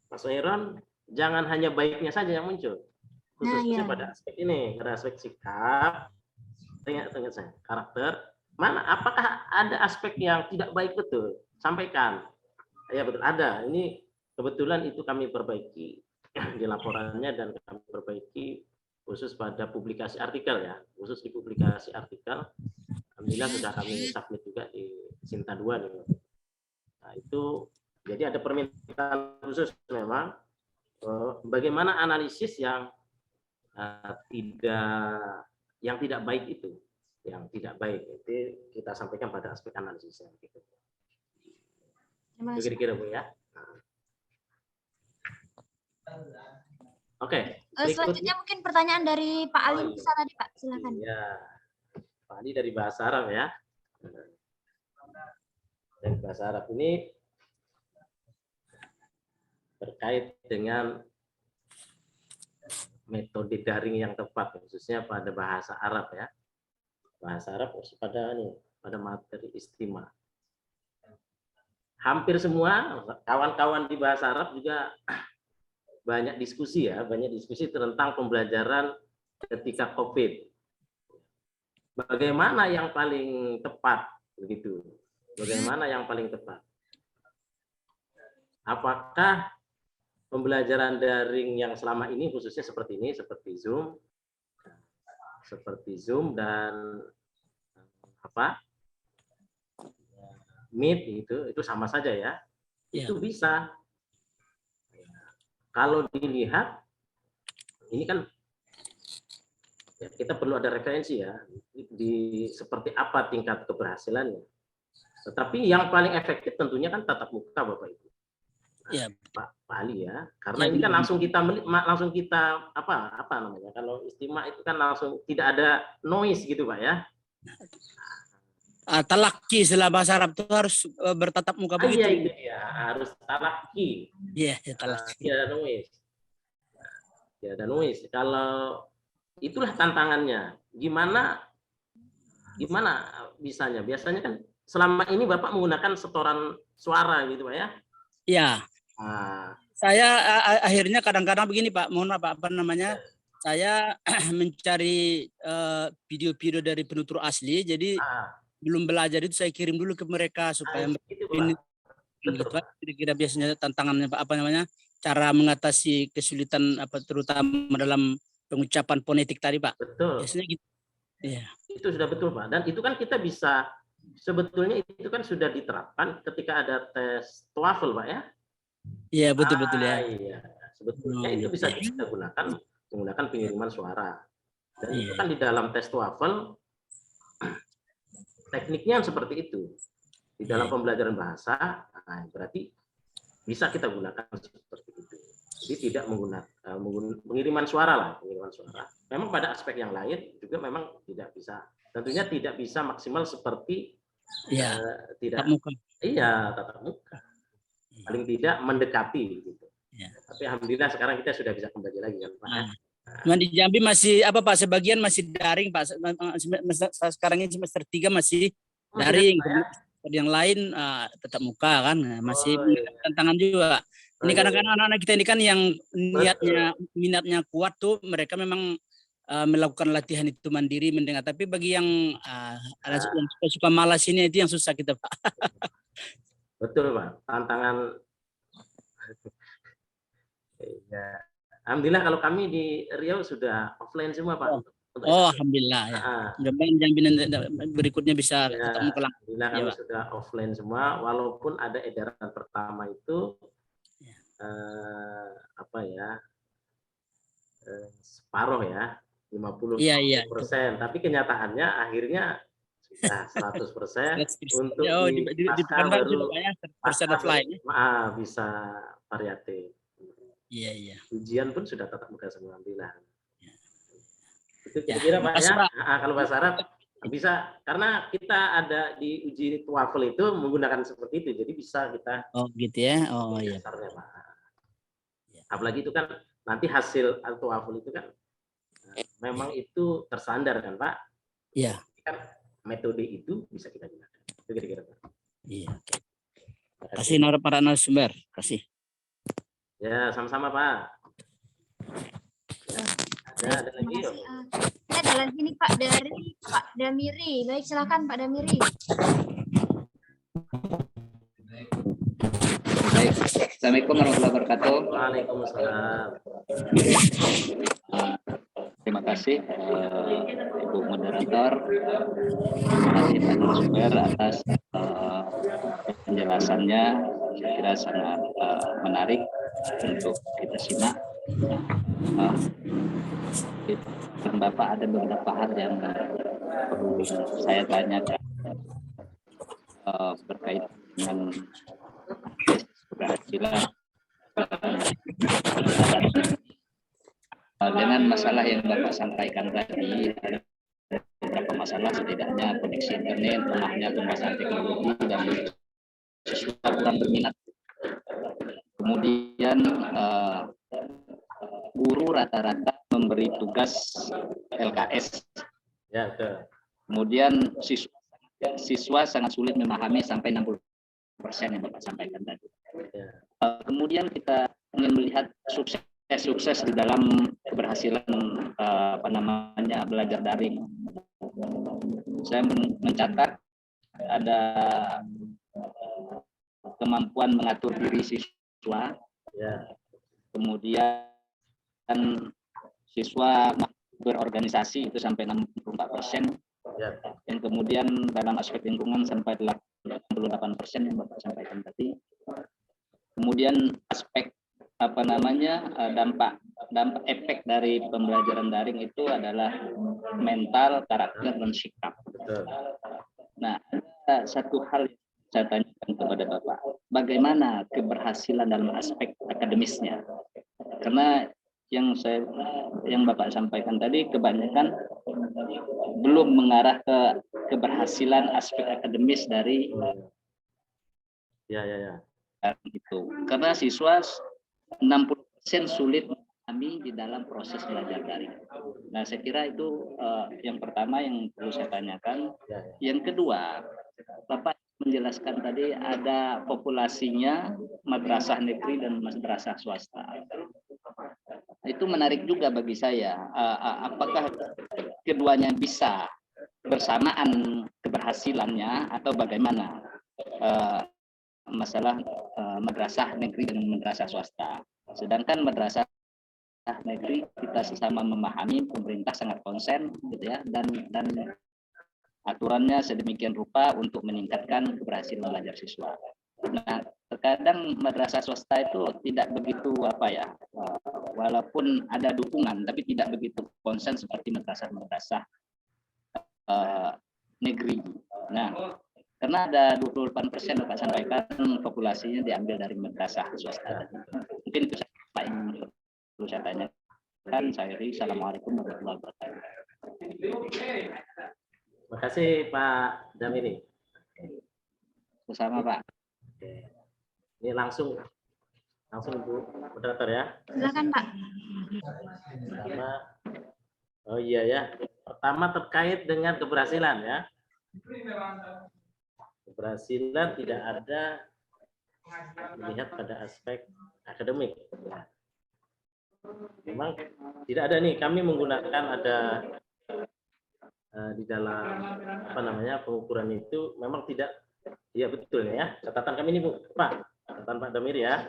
Mas Heron, jangan hanya baiknya saja yang muncul, khususnya pada aspek ini, pada aspek sikap, ingat saya, karakter, mana apakah ada aspek yang tidak baik, betul, sampaikan, ya betul ada, ini kebetulan itu kami perbaiki di laporannya dan kami perbaiki khusus pada publikasi artikel ya, khusus di publikasi artikel, alhamdulillah sudah kami submit juga di Sinta 2 nih. Nah itu jadi ada permintaan khusus memang bagaimana analisis yang tidak baik itu, yang tidak baik itu kita sampaikan pada aspek analisisnya. Gitu. Kira-kira Bu ya. Oke. Selanjutnya mungkin pertanyaan dari Pak Ali Musa tadi Pak, silakan. Iya, Pak Ali dari bahasa Arab ya. Dari bahasa Arab ini terkait dengan metode daring yang tepat, khususnya pada bahasa Arab ya. Bahasa Arab pada materi istimewa. Hampir semua kawan-kawan di bahasa Arab juga banyak diskusi tentang pembelajaran ketika COVID. Bagaimana yang paling tepat begitu? Bagaimana yang paling tepat? Apakah pembelajaran daring yang selama ini khususnya seperti ini, seperti Zoom dan Meet itu sama saja ya. Itu bisa. Kalau dilihat, ini kan ya, kita perlu ada referensi ya, di seperti apa tingkat keberhasilannya. Tetapi yang paling efektif tentunya kan tatap muka Bapak Ibu. Nah, Pak Ali ya, karena ini kan langsung kita apa namanya? Kalau istimewa itu kan langsung tidak ada noise gitu Pak ya. Talaki setelah bahasa Arab itu harus bertatap muka begitu. Iya itu ya, harus talaki. Iya, talaki. Tidak ada noise. Tidak ada noise. Kalau itulah tantangannya. Gimana bisanya? Biasanya kan selama ini Bapak menggunakan setoran suara gitu Pak ya? Iya. Saya akhirnya kadang-kadang begini Pak, mohon maaf apa namanya? Saya mencari video-video dari penutur asli, jadi belum belajar itu saya kirim dulu ke mereka supaya ini kira-kira biasanya tantangannya apa namanya cara mengatasi kesulitan terutama dalam pengucapan fonetik tadi Pak. Betul. Biasanya gitu. Ya. Itu sudah betul Pak. Dan itu kan kita bisa sebetulnya itu kan sudah diterapkan ketika ada tes TOEFL Pak ya. Iya betul ya. Iya. Sebetulnya itu bisa kita menggunakan pengiriman suara. Dan itu kan di dalam tes TOEFL tekniknya seperti itu. Di dalam pembelajaran bahasa, berarti bisa kita gunakan seperti itu. Jadi tidak menggunakan pengiriman suara. Memang pada aspek yang lain juga memang tidak bisa. Tentunya tidak bisa maksimal seperti tatap muka. Iya, tatap muka. Paling tidak mendekati gitu. Tapi alhamdulillah sekarang kita sudah bisa kembali lagi kan Pak. Cuma di Jambi masih apa Pak, sebagian masih daring Pak. Sekarang ini semester 3 masih daring. Yang lain tetap muka kan, masih tantangan juga. Ini kadang-kadang anak-anak kita ini kan yang minatnya kuat tuh, mereka memang melakukan latihan itu mandiri mendengar. Tapi bagi yang suka malas ini itu yang susah kita Pak. Betul Pak, tantangan. Ya. Alhamdulillah kalau kami di Riau sudah offline semua Pak. untuk Oh, SSB. alhamdulillah ya. Ah, Mudah-mudahan jaminan berikutnya bisa ya, ketemu ke alhamdulillah ya, kami Pak. sudah offline semua, walaupun ada edaran pertama itu Ya. apa ya, separuh ya, Iya, iya, itu. 50%, tapi kenyataannya akhirnya sudah 100% 100%. untuk Oh, di di pasca Pekanbaru sih baru Pak ya, 100% pasca offline ya. bisa variatif. Iya, iya. Ujian pun sudah tatap muka semua, alhamdulillah. Ya. Itu Ya, kira-kira Pak makasih ya. Pak. Kalau bahasa Arab bisa, karena kita ada di uji TOEFL itu menggunakan seperti itu, jadi bisa kita Oh, gitu ya. Oh, iya. dasarnya Pak. Ya. Apalagi itu kan nanti hasil TOEFL itu kan memang itu tersandar kan Pak. Iya. Kan metode itu bisa kita gunakan. Itu kira-kira Pak. Iya. Kasih para narasumber. Kasih. Ya, sama-sama Pak. Ya, ada lagi yuk. Ada lagi nih Pak dari Pak Damiri. Baik, silakan Pak Damiri. Baik, Assalamualaikum warahmatullahi wabarakatuh. Waalaikumsalam. Terima kasih Ibu Moderator, terima kasih Pak Narasumber atas penjelasannya. Saya kira sangat menarik untuk kita simak. Dan Bapak ada beberapa hal yang perlu saya tanyakan berkait dengan keberhasilan dengan masalah yang Bapak sampaikan tadi. Beberapa masalah, setidaknya koneksi internet, lemahnya penguasaan teknologi, dan siswa kurang berminat. Kemudian guru rata-rata memberi tugas LKS. Ya, betul. Kemudian siswa sangat sulit memahami sampai 60% yang Bapak sampaikan tadi. Ya. Kemudian kita ingin melihat sukses di dalam keberhasilan belajar daring. Saya mencatat ada kemampuan mengatur diri siswa, Ya. kemudian siswa berorganisasi itu sampai 64%, Ya. dan kemudian dalam aspek lingkungan sampai 88% yang Bapak sampaikan tadi. Kemudian aspek dampak efek dari pembelajaran daring itu adalah mental, karakter, dan sikap. Betul. Nah, ada satu hal yang saya tanyakan kepada Bapak, bagaimana keberhasilan dalam aspek akademisnya? Karena yang Bapak sampaikan tadi kebanyakan belum mengarah ke keberhasilan aspek akademis dari Ya. itu. Karena siswa 60% sulit memahami di dalam proses belajar daring. Nah, saya kira itu yang pertama yang perlu saya tanyakan. Ya. Yang kedua, Bapak menjelaskan tadi ada populasinya madrasah negeri dan madrasah swasta. Itu menarik juga bagi saya. Apakah keduanya bisa bersamaan keberhasilannya atau bagaimana? Masalah madrasah negeri dan madrasah swasta. Sedangkan madrasah negeri kita sesama memahami, pemerintah sangat konsen gitu ya, dan aturannya sedemikian rupa untuk meningkatkan keberhasilan belajar siswa. Nah, terkadang madrasah swasta itu tidak begitu walaupun ada dukungan tapi tidak begitu konsen seperti madrasah negeri. Nah, karena ada 28% Bapak sampaikan populasinya diambil dari madrasah swasta. Mungkin itu Pak yang perlu saya tanyakan. Saya Ri, Assalamualaikum warahmatullahi wabarakatuh. Terima kasih Pak Damiri. Bersama Pak. Oke. Ini langsung Bu Moderator ya. Silakan Pak. Oh iya ya. Pertama terkait dengan keberhasilan ya. Keberhasilan tidak ada dilihat pada aspek akademik. Memang tidak ada nih, kami menggunakan ada di dalam pengukuran itu memang tidak, ya betul ya, catatan kami ini Bu, Pak, catatan Pak Damir ya.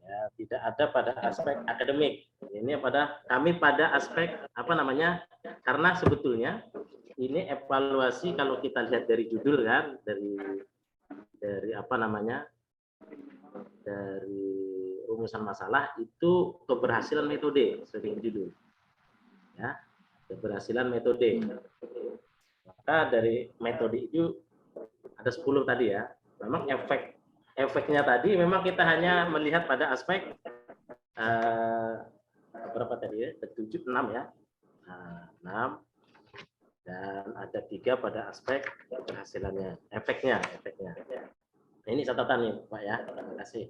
Ya, tidak ada pada aspek akademik. Ini kami pada aspek apa namanya? Karena sebetulnya ini evaluasi kalau kita lihat dari judul kan, dari apa namanya? Dari rumusan masalah itu keberhasilan metode sebagai judul. Ya, keberhasilan metode. Maka dari metode itu ada 10 tadi ya. Memang efeknya tadi memang kita hanya melihat pada aspek berapa tadi ya? 7, 6 ya. 6 dan ada 3 pada aspek keberhasilannya, efeknya. Nah, ini catatan nih Pak ya. Terima kasih.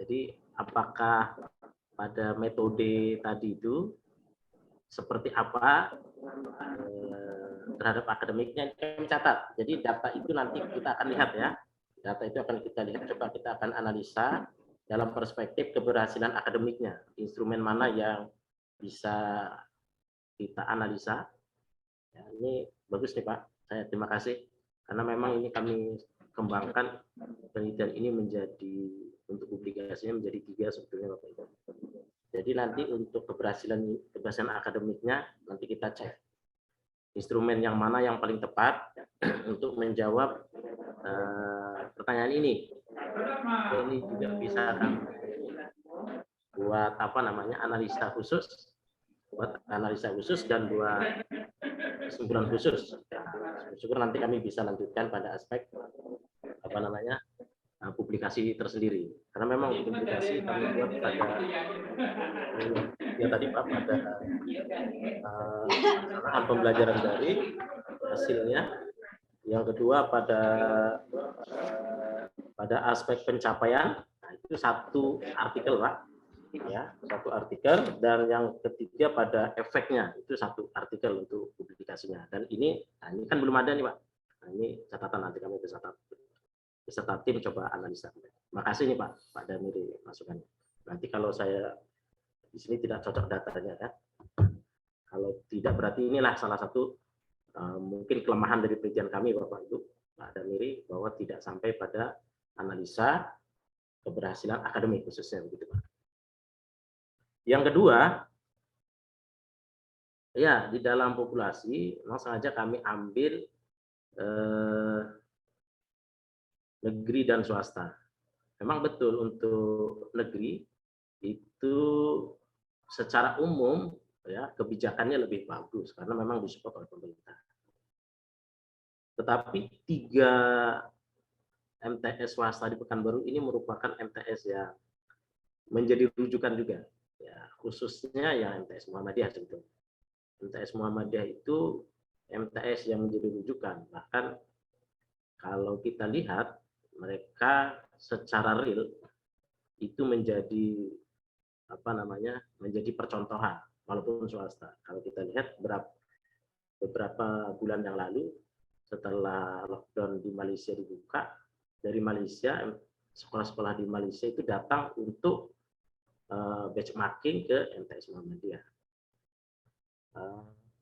Jadi apakah pada metode tadi itu seperti apa terhadap akademiknya kami catat. Jadi data itu nanti kita akan lihat ya. Data itu akan kita lihat, coba kita akan analisa dalam perspektif keberhasilan akademiknya. Instrumen mana yang bisa kita analisa. Ya, ini bagus nih Pak. Saya terima kasih. Karena memang ini kami kembangkan penelitian ini menjadi untuk publikasinya menjadi 3 sebetulnya Bapak Ibu. Jadi nanti untuk keberhasilan akademiknya nanti kita cek instrumen yang mana yang paling tepat untuk menjawab pertanyaan ini. Ini juga bisa kan buat apa namanya analisa khusus, dan buat kesimpulan khusus. Syukur nanti kami bisa lanjutkan pada aspek apa namanya publikasi tersendiri. Karena memang publikasi kami buat pada ya tadi Pak pada pembelajaran dari hasilnya. Yang kedua pada aspek pencapaian, nah, itu 1 artikel Pak, ya 1 artikel, dan yang ketiga pada efeknya itu 1 artikel untuk publikasinya. Dan ini kan belum ada nih Pak. Nah, ini catatan nanti kami beserta tim coba analisa. Makasih nih Pak Damiri masukannya. Nanti kalau saya di sini tidak cocok datanya kan. Kalau tidak berarti inilah salah satu mungkin kelemahan dari penelitian kami Bapak Ibu Pak Damiri bahwa tidak sampai pada analisa keberhasilan akademik khususnya begitu Pak. Yang kedua, ya di dalam populasi langsung saja kami ambil negeri dan swasta. Memang betul untuk negeri itu secara umum ya kebijakannya lebih bagus karena memang disupport oleh pemerintah. Tetapi 3 MTS swasta di Pekanbaru ini merupakan MTS yang menjadi rujukan juga, ya, khususnya yang MTS Muhammadiyah sebetulnya. MTS Muhammadiyah itu MTS yang menjadi rujukan. Bahkan kalau kita lihat mereka secara real itu menjadi apa namanya menjadi percontohan walaupun swasta. Kalau kita lihat beberapa bulan yang lalu setelah lockdown di Malaysia dibuka, dari Malaysia sekolah-sekolah di Malaysia itu datang untuk benchmarking ke MTS Muhammadiyah.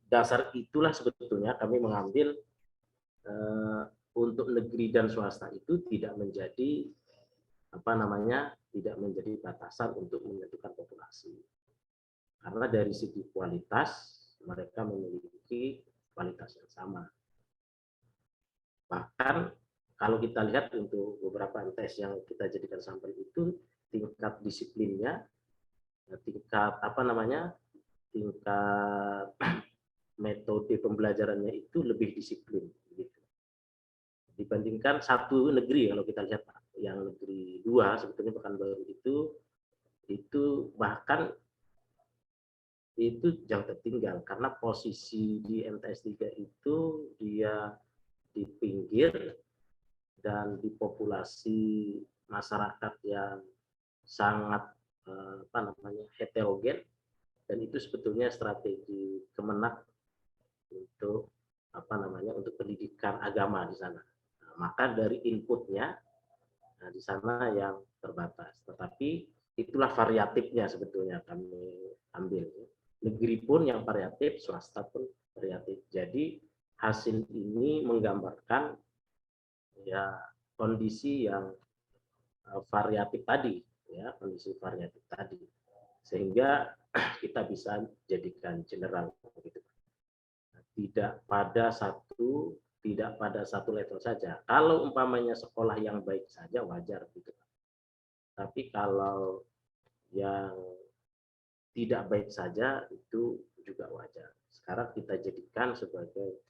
Dasar itulah sebetulnya kami mengambil untuk negeri dan swasta itu tidak menjadi apa namanya tidak menjadi batasan untuk menentukan populasi. Karena dari segi kualitas mereka memiliki kualitas yang sama. Bahkan kalau kita lihat untuk beberapa MTS yang kita jadikan sampel itu tingkat disiplinnya, tingkat apa namanya, tingkat metode pembelajarannya itu lebih disiplin, gitu. Dibandingkan 1 negeri kalau kita lihat yang negeri 2 sebetulnya Pekanbaru itu bahkan itu jauh tertinggal karena posisi di MTS 3 itu dia di pinggir dan di populasi masyarakat yang sangat apa namanya heterogen, dan itu sebetulnya strategi Kemenak untuk apa namanya untuk pendidikan agama di sana. Nah, maka dari inputnya di sana yang terbatas, tetapi itulah variatifnya sebetulnya kami ambil. Negeri pun yang variatif, swasta pun variatif. Jadi hasil ini menggambarkan ya kondisi yang variatif tadi, ya kondisi variatif tadi, sehingga kita bisa jadikan general gitu. Tidak pada satu level saja. Kalau umpamanya sekolah yang baik saja wajar gitu. Tapi kalau yang tidak baik saja itu juga wajar. Sekarang kita jadikan sebagai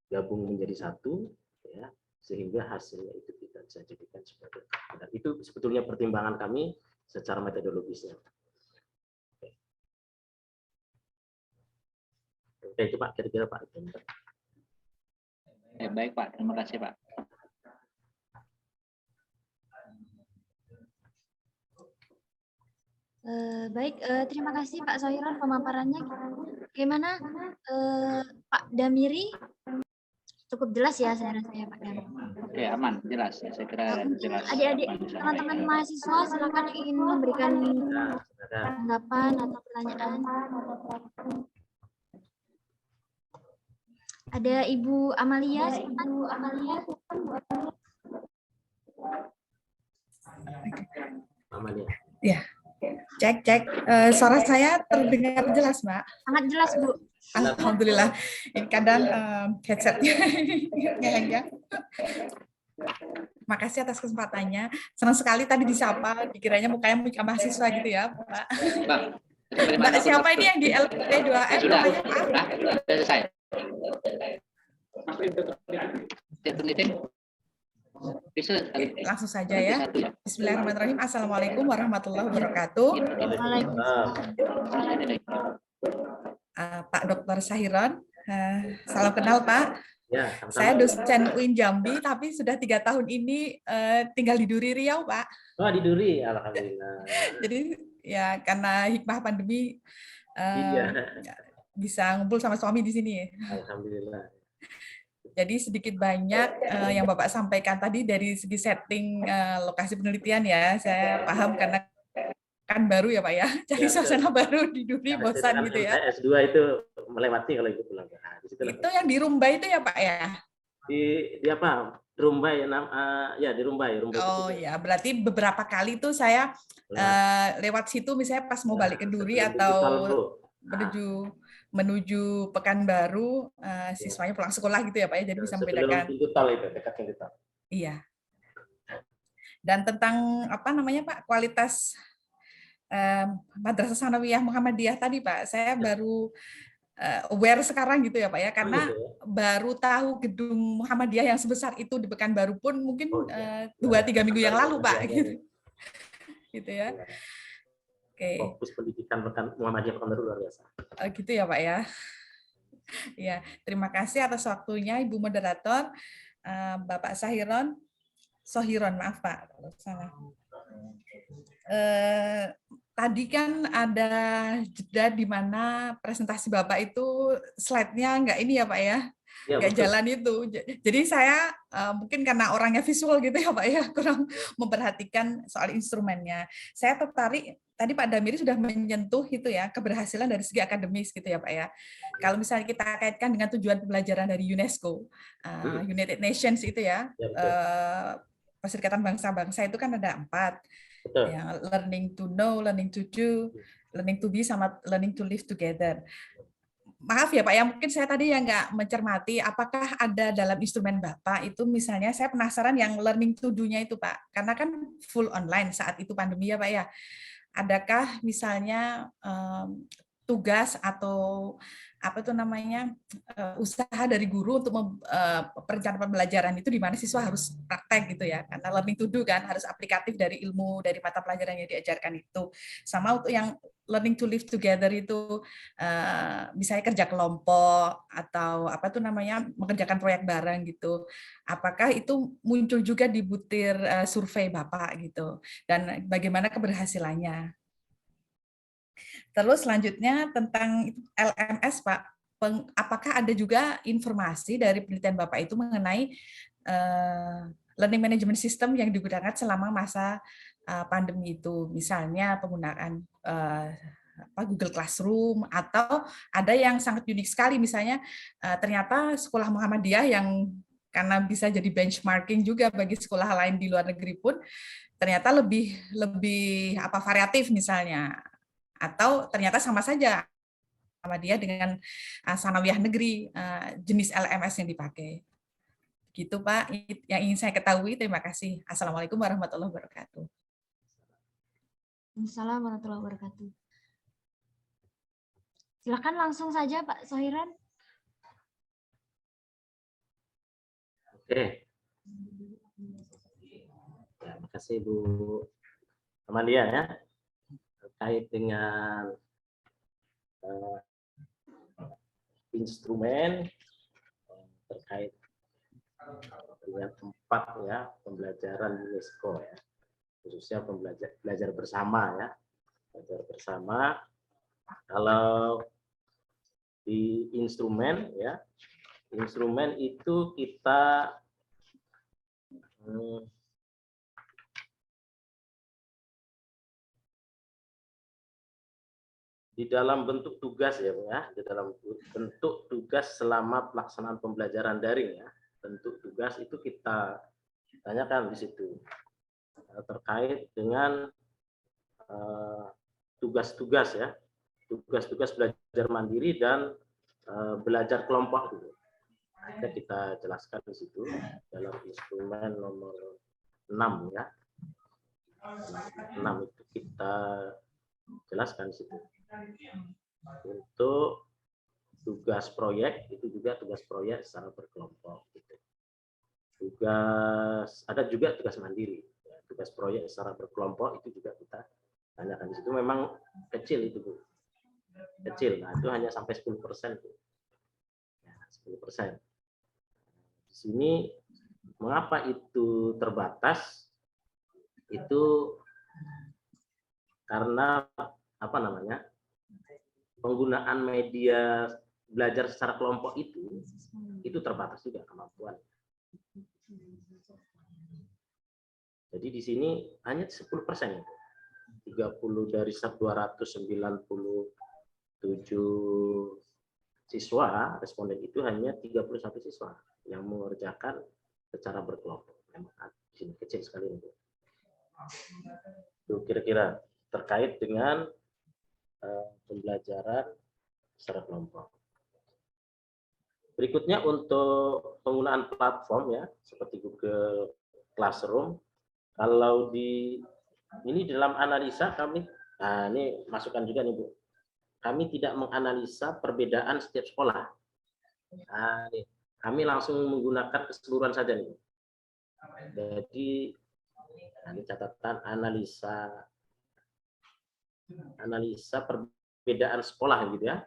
gabung menjadi satu, ya, sehingga hasilnya itu kita bisa jadikan sebagai benar. Itu sebetulnya pertimbangan kami secara metodologisnya. Oke, itu Pak, kira-kira Pak. Baik Pak, terima kasih Pak. Baik, terima kasih Pak Sohiron pemaparannya. Bagaimana Pak Damiri? Cukup jelas ya saya rasa ya Pak Damiri. Oke, aman, jelas. Saya kira Mungkin jelas. adik-adik teman-teman mahasiswa silakan yang ingin memberikan tanggapan atau pertanyaan. Ada Ibu Amalia, silakan Bu Amalia. Amalia. Ya, cek. Suara saya terdengar jelas, Mbak. Sangat jelas, Bu. Alhamdulillah. Ini kadang headsetnya ngeheng ya. Makasih atas kesempatannya. Senang sekali tadi disapa. Dikiranya mukanya muka mahasiswa gitu ya, Pak. Mbak, siapa ini yang di LP2M? Sudah, namanya, Pak? sudah selesai. Langsung saja ya. Bismillahirrahmanirrahim. Assalamualaikum warahmatullahi wabarakatuh. Pak Dr. Sahiron, salam kenal Pak. Ya, saya dosen UIN Jambi, tapi sudah 3 tahun ini tinggal di Duri Riau, Pak. Oh, di Duri, alhamdulillah. Jadi ya karena hikmah pandemi bisa ngumpul sama suami di sini. Alhamdulillah. Jadi sedikit banyak yang Bapak sampaikan tadi dari segi setting lokasi penelitian ya, saya paham karena kan baru ya Pak ya, cari suasana baru di Duri bosan gitu ya. S2 itu melewati kalau itu pulang. Nah, itu yang di Rumbai itu ya Pak ya? Di apa? Rumbai ya di Rumbai. Oh ya, berarti beberapa kali tuh saya lewat situ misalnya pas mau balik ke Duri atau menuju Pekanbaru, siswanya pulang sekolah gitu ya Pak ya, jadi bisa membedakan. Pintu tol itu, dekat pintu tol. Iya. Dan tentang apa namanya Pak, kualitas Madrasah Sanawiyah Muhammadiyah tadi Pak, saya baru aware sekarang gitu ya Pak ya, karena baru tahu gedung Muhammadiyah yang sebesar itu di Pekanbaru pun mungkin 2-3 minggu yang lalu Pak, gitu ya. Oke. Fokus pendidikan Muhammadiyah Pekanbaru luar biasa. Gitu ya Pak ya. Ya, terima kasih atas waktunya Ibu Moderator, Bapak Sohiron, maaf Pak, salah. Tadi kan ada jeda di mana presentasi Bapak itu slide-nya nggak ini ya Pak ya, nggak jalan itu. Jadi saya mungkin karena orangnya visual gitu ya Pak ya, kurang memperhatikan soal instrumennya. Saya tertarik, tadi Pak Damiri sudah menyentuh itu ya, keberhasilan dari segi akademis gitu ya Pak ya. Kalau misalnya kita kaitkan dengan tujuan pembelajaran dari UNESCO, United Nations itu ya, Perserikatan Bangsa-Bangsa itu kan ada 4. Ya, learning to know, learning to do, learning to be, sama learning to live together. Maaf ya Pak, ya mungkin saya tadi yang nggak mencermati apakah ada dalam instrumen Bapak itu, misalnya saya penasaran yang learning to do-nya itu Pak, karena kan full online saat itu pandemi ya Pak ya. Adakah misalnya tugas atau apa itu namanya usaha dari guru untuk perencanaan pembelajaran itu di mana siswa harus praktek gitu ya, karena learning to do kan harus aplikatif dari ilmu dari mata pelajaran yang diajarkan itu. Sama untuk yang learning to live together itu misalnya kerja kelompok atau apa tuh namanya mengerjakan proyek bareng gitu. Apakah itu muncul juga di butir survei Bapak gitu, dan bagaimana keberhasilannya? Terus selanjutnya tentang LMS Pak, apakah ada juga informasi dari penelitian Bapak itu mengenai learning management system yang digunakan selama masa pandemi itu, misalnya penggunaan Google Classroom, atau ada yang sangat unik sekali, misalnya ternyata sekolah Muhammadiyah yang karena bisa jadi benchmarking juga bagi sekolah lain di luar negeri pun ternyata lebih variatif misalnya, atau ternyata sama saja sama dia dengan sanawiyah negeri jenis LMS yang dipakai. Gitu Pak, yang ingin saya ketahui. Terima kasih. Assalamualaikum warahmatullahi wabarakatuh. Assalamualaikum warahmatullahi wabarakatuh. Silakan langsung saja Pak Sohiran. Oke. Ya, makasih Bu Amalia ya. Terkait dengan instrumen terkait dengan tempat ya pembelajaran UNESCO ya, khususnya belajar bersama ya, belajar bersama. Kalau di instrumen ya, instrumen itu kita di dalam bentuk tugas ya, di dalam bentuk tugas selama pelaksanaan pembelajaran daring ya, bentuk tugas itu kita tanyakan di situ terkait dengan tugas-tugas ya, tugas-tugas belajar mandiri dan belajar kelompok gitu. Kita jelaskan di situ dalam instrumen nomor 6 ya. 6 itu kita jelaskan di situ. Untuk tugas proyek itu juga tugas proyek secara berkelompok gitu. Ada juga tugas mandiri. Tugas proyek secara berkelompok itu juga kita tanyakan di situ. Memang kecil itu Bu. Kecil. Nah, itu hanya sampai 10%. Ya, 10%. Di sini mengapa itu terbatas? Itu karena apa namanya? Penggunaan media belajar secara kelompok itu terbatas juga kemampuan. Jadi di sini hanya 10%. 30 dari 297 siswa responden itu hanya 31 siswa yang mengerjakan secara berkelompok. Memang di sini kecil sekali itu. Itu kira-kira terkait dengan pembelajaran secara kelompok. Berikutnya untuk penggunaan platform ya seperti Google Classroom. Kalau ini dalam analisa kami, nah ini masukan juga nih Bu. Kami tidak menganalisa perbedaan setiap sekolah. Nah, kami langsung menggunakan keseluruhan saja nih. Jadi ini catatan analisa perbedaan sekolah gitu ya.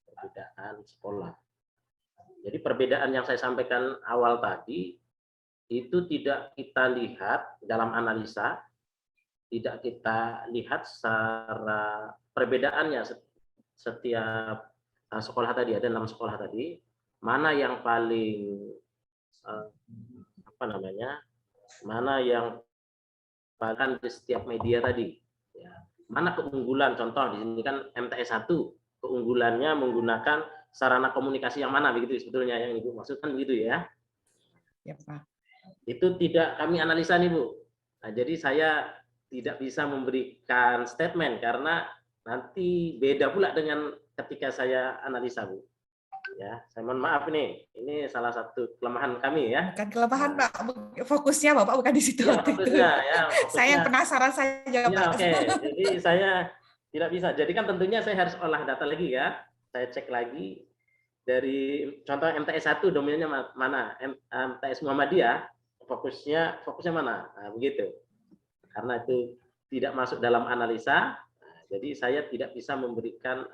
Perbedaan sekolah. Jadi perbedaan yang saya sampaikan awal tadi itu tidak kita lihat dalam analisa, tidak kita lihat secara perbedaannya setiap sekolah tadi, ada 6 sekolah tadi, mana yang paling mana yang paling di setiap media tadi, ya. Mana keunggulan, contoh di sini kan MTS 1, keunggulannya menggunakan sarana komunikasi yang mana, begitu sebetulnya yang Ibu maksudkan begitu ya. Ya Pak. Itu tidak kami analisa nih Bu. Nah, jadi saya tidak bisa memberikan statement karena nanti beda pula dengan ketika saya analisa Bu. Ya, saya mohon maaf nih. Ini salah satu kelemahan kami ya. Bukan kelemahan Pak, fokusnya Bapak bukan di situ. Ya, fokusnya. Saya yang penasaran saja Pak. Oke. Jadi saya tidak bisa. Jadi kan tentunya saya harus olah data lagi ya. Saya cek lagi dari contoh MTS 1 domainnya mana? MTS Muhammadiyah fokusnya mana? Nah, begitu. Karena itu tidak masuk dalam analisa, jadi saya tidak bisa memberikan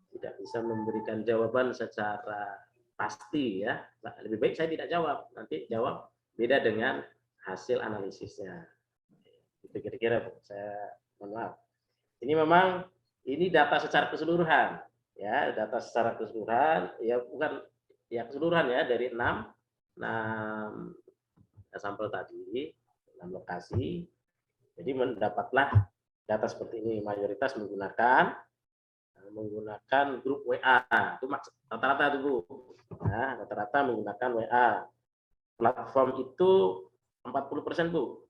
tidak bisa memberikan jawaban secara pasti ya. Lebih baik saya tidak jawab, nanti jawab beda dengan hasil analisisnya. Itu kira-kira saya mohon maaf. Ini memang data secara keseluruhan ya, data secara keseluruhan ya, bukan ya keseluruhan ya, dari 6 sampel tadi, 6 lokasi. Jadi mendapatlah data seperti ini, mayoritas menggunakan menggunakan grup WA. Itu rata-rata itu Bu. Nah, rata-rata menggunakan WA. Platform itu 40% Bu.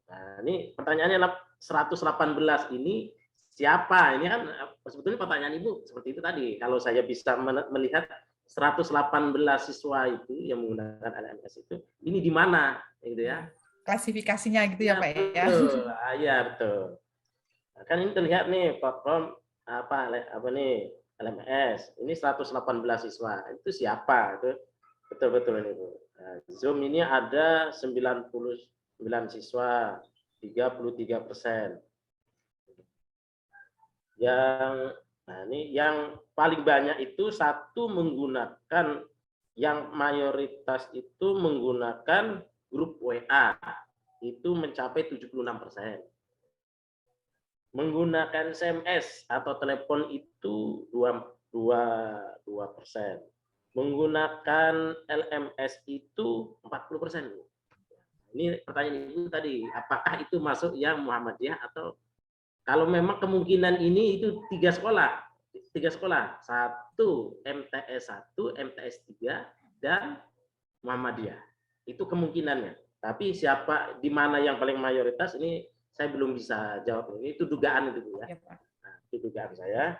Nah, ini pertanyaannya 118 ini siapa? Ini kan sebetulnya pertanyaan Ibu seperti itu tadi. Kalau saya bisa melihat 118 siswa itu yang menggunakan LMS itu, ini di mana, gitu ya? Klasifikasinya gitu ya, Pak ya? Betul, ya betul. Kan ini terlihat nih platform apa nih LMS. Ini 118 siswa. Itu siapa? Itu betul-betul ini Bu. Nah, Zoom ini ada 99 siswa, 33%. Yang paling banyak itu satu menggunakan, yang mayoritas itu menggunakan grup WA, itu mencapai 76%. Menggunakan SMS atau telepon itu 22%. Menggunakan LMS itu 40%. Ini pertanyaan Ibu tadi, apakah itu masuk yang Muhammadiyah atau kalau memang kemungkinan ini itu 3 sekolah, 1 MTS 1, MTS 3 dan Muhammadiyah. Itu kemungkinannya. Tapi siapa di mana yang paling mayoritas ini saya belum bisa jawab. Itu dugaan itu ya. Nah, itu dugaan saya.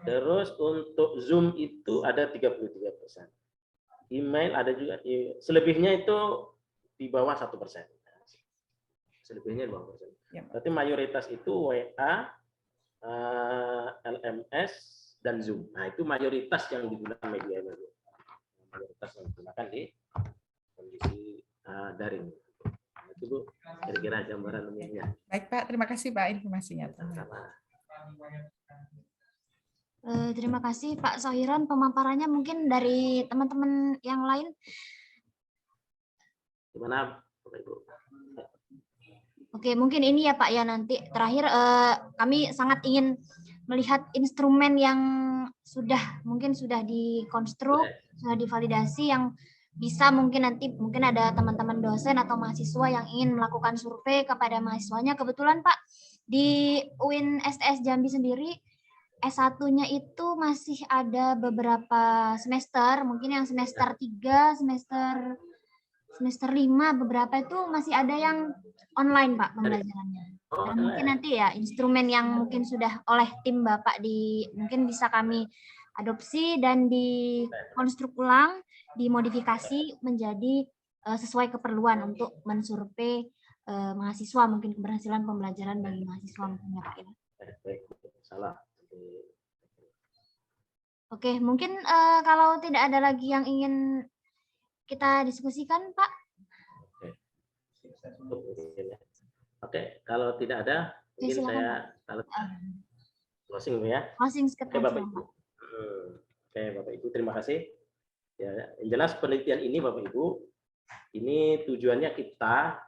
Terus untuk Zoom itu ada 33%. Email ada juga. Selebihnya itu di bawah 1%. Selebihnya di bawah 1%. Berarti mayoritas itu WA, LMS, dan Zoom. Nah, itu mayoritas yang digunakan media ini. Mayoritas yang digunakan di kondisi daring. Itu Bu, kira-kira gambaran umumnya. Baik Pak, terima kasih Pak informasinya. Terima kasih Pak Sohiran, pemaparannya. Mungkin dari teman-teman yang lain. Gimana Bapak Ibu? Oke, mungkin ini ya Pak ya, nanti terakhir kami sangat ingin melihat instrumen yang mungkin sudah dikonstruk, sudah divalidasi, yang bisa mungkin nanti ada teman-teman dosen atau mahasiswa yang ingin melakukan survei kepada mahasiswanya. Kebetulan Pak, di UIN STS Jambi sendiri S1-nya itu masih ada beberapa semester, mungkin yang semester 3, semester 5, beberapa itu masih ada yang online Pak pembelajarannya. Dan mungkin nanti ya instrumen yang mungkin sudah oleh tim Bapak mungkin bisa kami adopsi dan dikonstruk ulang, dimodifikasi menjadi sesuai keperluan untuk mensurvei mahasiswa, mungkin keberhasilan pembelajaran bagi mahasiswa mungkin ya Pak ya. Salah. Oke, mungkin kalau tidak ada lagi yang ingin kita diskusikan Pak. Oke, kalau tidak ada, mungkin saya closing ya. Closing Oke, Bapak Ibu. Oke, Bapak Ibu, terima kasih. Ya, yang jelas penelitian ini Bapak Ibu, ini tujuannya kita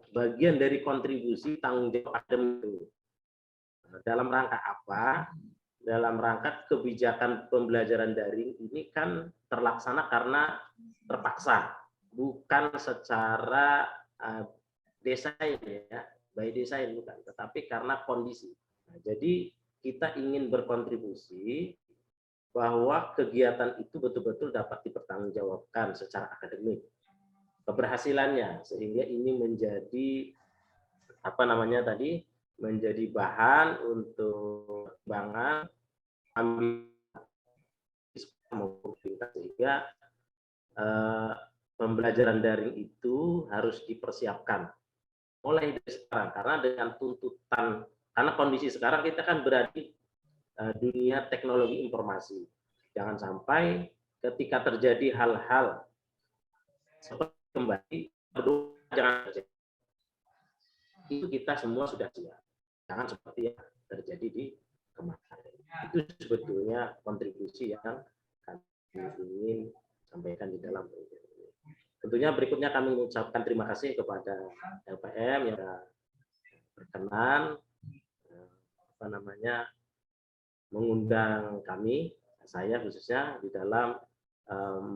bagian dari kontribusi tanggung jawab akademik itu. Dalam rangka apa? Dalam rangka kebijakan pembelajaran daring ini kan terlaksana karena terpaksa, bukan secara desain ya, by desain bukan, tetapi karena kondisi. Nah, jadi kita ingin berkontribusi bahwa kegiatan itu betul-betul dapat dipertanggungjawabkan secara akademik keberhasilannya, sehingga ini menjadi menjadi bahan untuk pengembangan sehingga pembelajaran daring itu harus dipersiapkan mulai dari sekarang, karena dengan tuntutan, karena kondisi sekarang kita kan berada di dunia teknologi informasi. Jangan sampai ketika terjadi hal-hal seperti kembali, jangan terjadi. Itu kita semua sudah siap. Jangan seperti yang terjadi di kemarin. Itu sebetulnya kontribusi yang kami ingin sampaikan di dalam ini. Tentunya berikutnya kami mengucapkan terima kasih kepada LPM yang berkenan mengundang kami, saya khususnya di dalam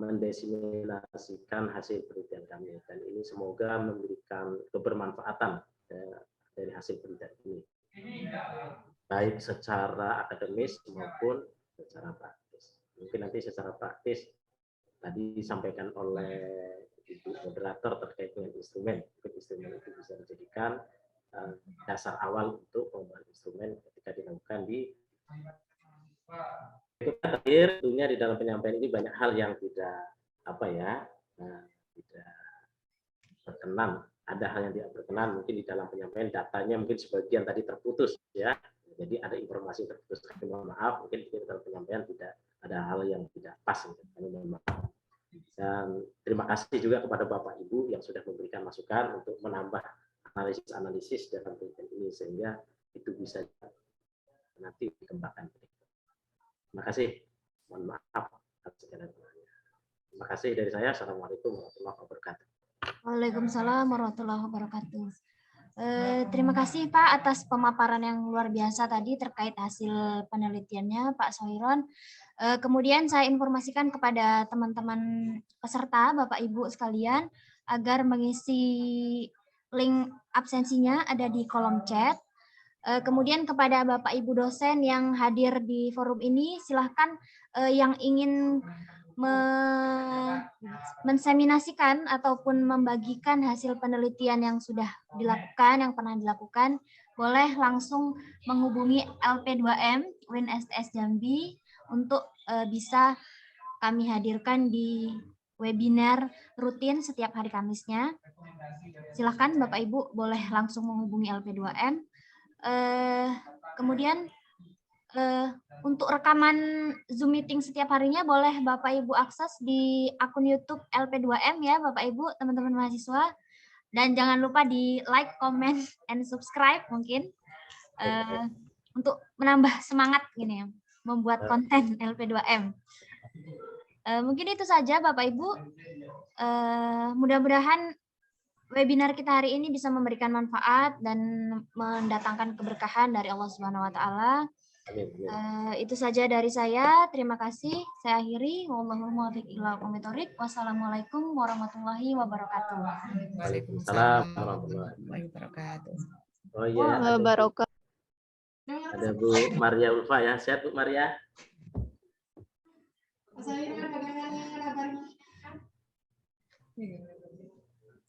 mendiseminasikan hasil penelitian kami, dan ini semoga memberikan kebermanfaatan dari hasil penelitian ini. baik secara akademis maupun secara praktis. Mungkin nanti secara praktis tadi disampaikan oleh Ibu moderator terkait dengan instrumen. Instrumen itu bisa dijadikan dasar awal untuk pengembangan instrumen ketika dilakukan di terakhir. Tentunya di dalam penyampaian ini banyak hal yang tidak tidak berkenan. Ada hal yang tidak berkenan mungkin di dalam penyampaian, datanya mungkin sebagian tadi terputus ya. Jadi ada informasi terputus. Mohon maaf, mungkin di dalam penyampaian tidak ada hal yang tidak pas. Mohon maaf. Dan terima kasih juga kepada Bapak Ibu yang sudah memberikan masukan untuk menambah analisis dalam penelitian ini sehingga itu bisa nanti dikembangkan. Terima kasih. Mohon maaf atas segala kurangnya. Terima kasih dari saya. Assalamualaikum warahmatullahi wabarakatuh. Waalaikumsalam warahmatullahi wabarakatuh. Terima kasih Pak atas pemaparan yang luar biasa tadi terkait hasil penelitiannya Pak Soiron. Kemudian saya informasikan kepada teman-teman peserta, Bapak Ibu sekalian, agar mengisi link absensinya ada di kolom chat. Kemudian kepada Bapak Ibu dosen yang hadir di forum ini, silahkan yang ingin menseminasikan ataupun membagikan hasil penelitian yang sudah dilakukan, yang pernah dilakukan, boleh langsung menghubungi LP2M UIN STS Jambi untuk bisa kami hadirkan di webinar rutin setiap hari Kamisnya. Silahkan Bapak Ibu boleh langsung menghubungi LP2M. Kemudian untuk rekaman Zoom meeting setiap harinya boleh Bapak Ibu akses di akun YouTube LP2M ya Bapak Ibu, teman-teman mahasiswa. Dan jangan lupa di like, comment, and subscribe mungkin untuk menambah semangat gini ya, membuat konten LP2M. Mungkin itu saja Bapak Ibu. Mudah-mudahan webinar kita hari ini bisa memberikan manfaat dan mendatangkan keberkahan dari Allah Subhanahu wa taala. Itu saja dari saya. Terima kasih. Saya akhiri. Wassalamualaikum warahmatullahi wabarakatuh. Waalaikumsalam warahmatullahi wabarakatuh. Oh iya, ada Bu Maria Ulfa ya. Sehat Bu Maria?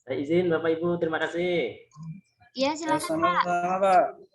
Saya izin Bapak Ibu, terima kasih. Iya, silakan Pak. Sama-sama,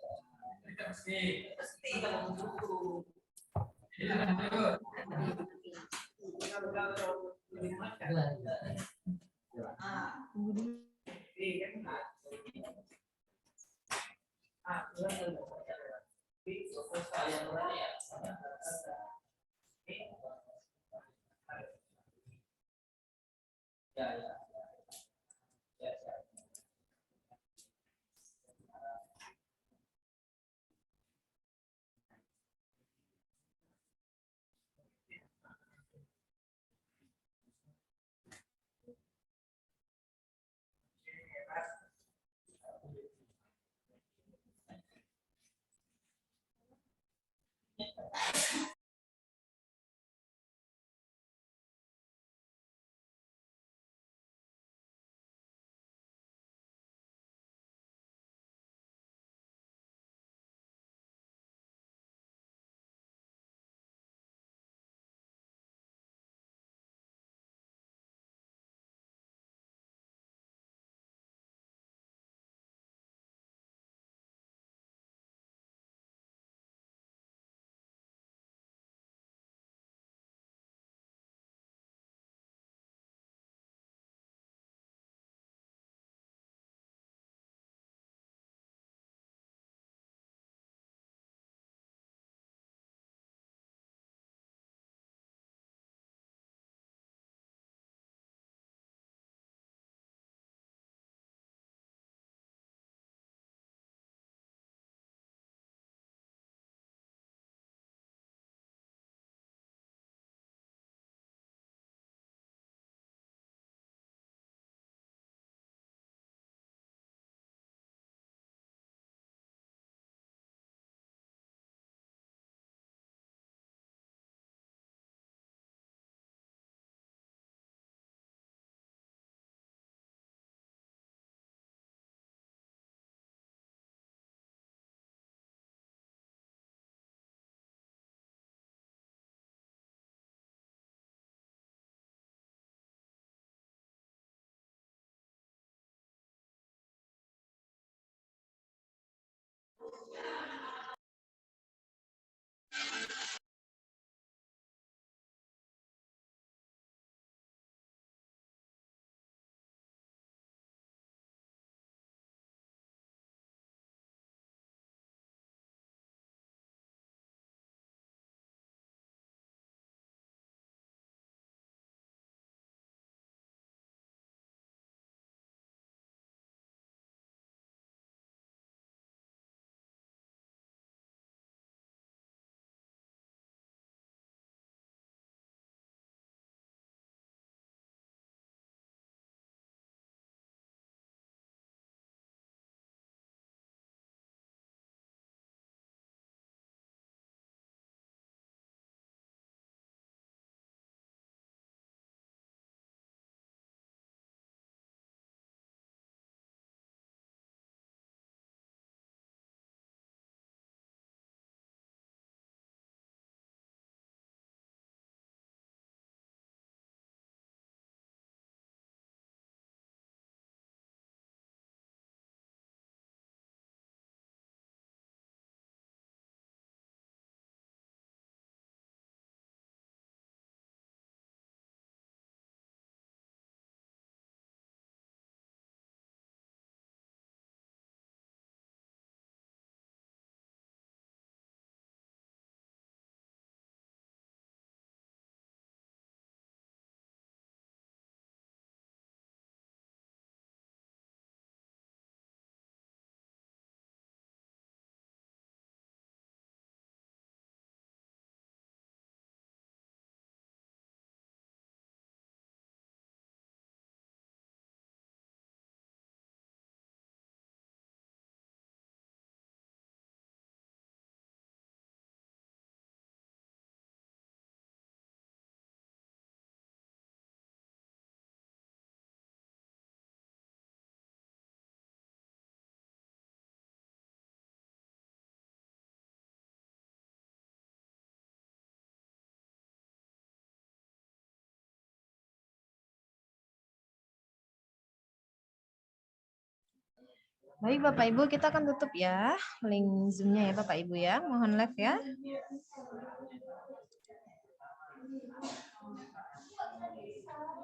Baik Bapak Ibu, kita akan tutup ya link Zoom-nya ya Bapak Ibu ya. Mohon live ya.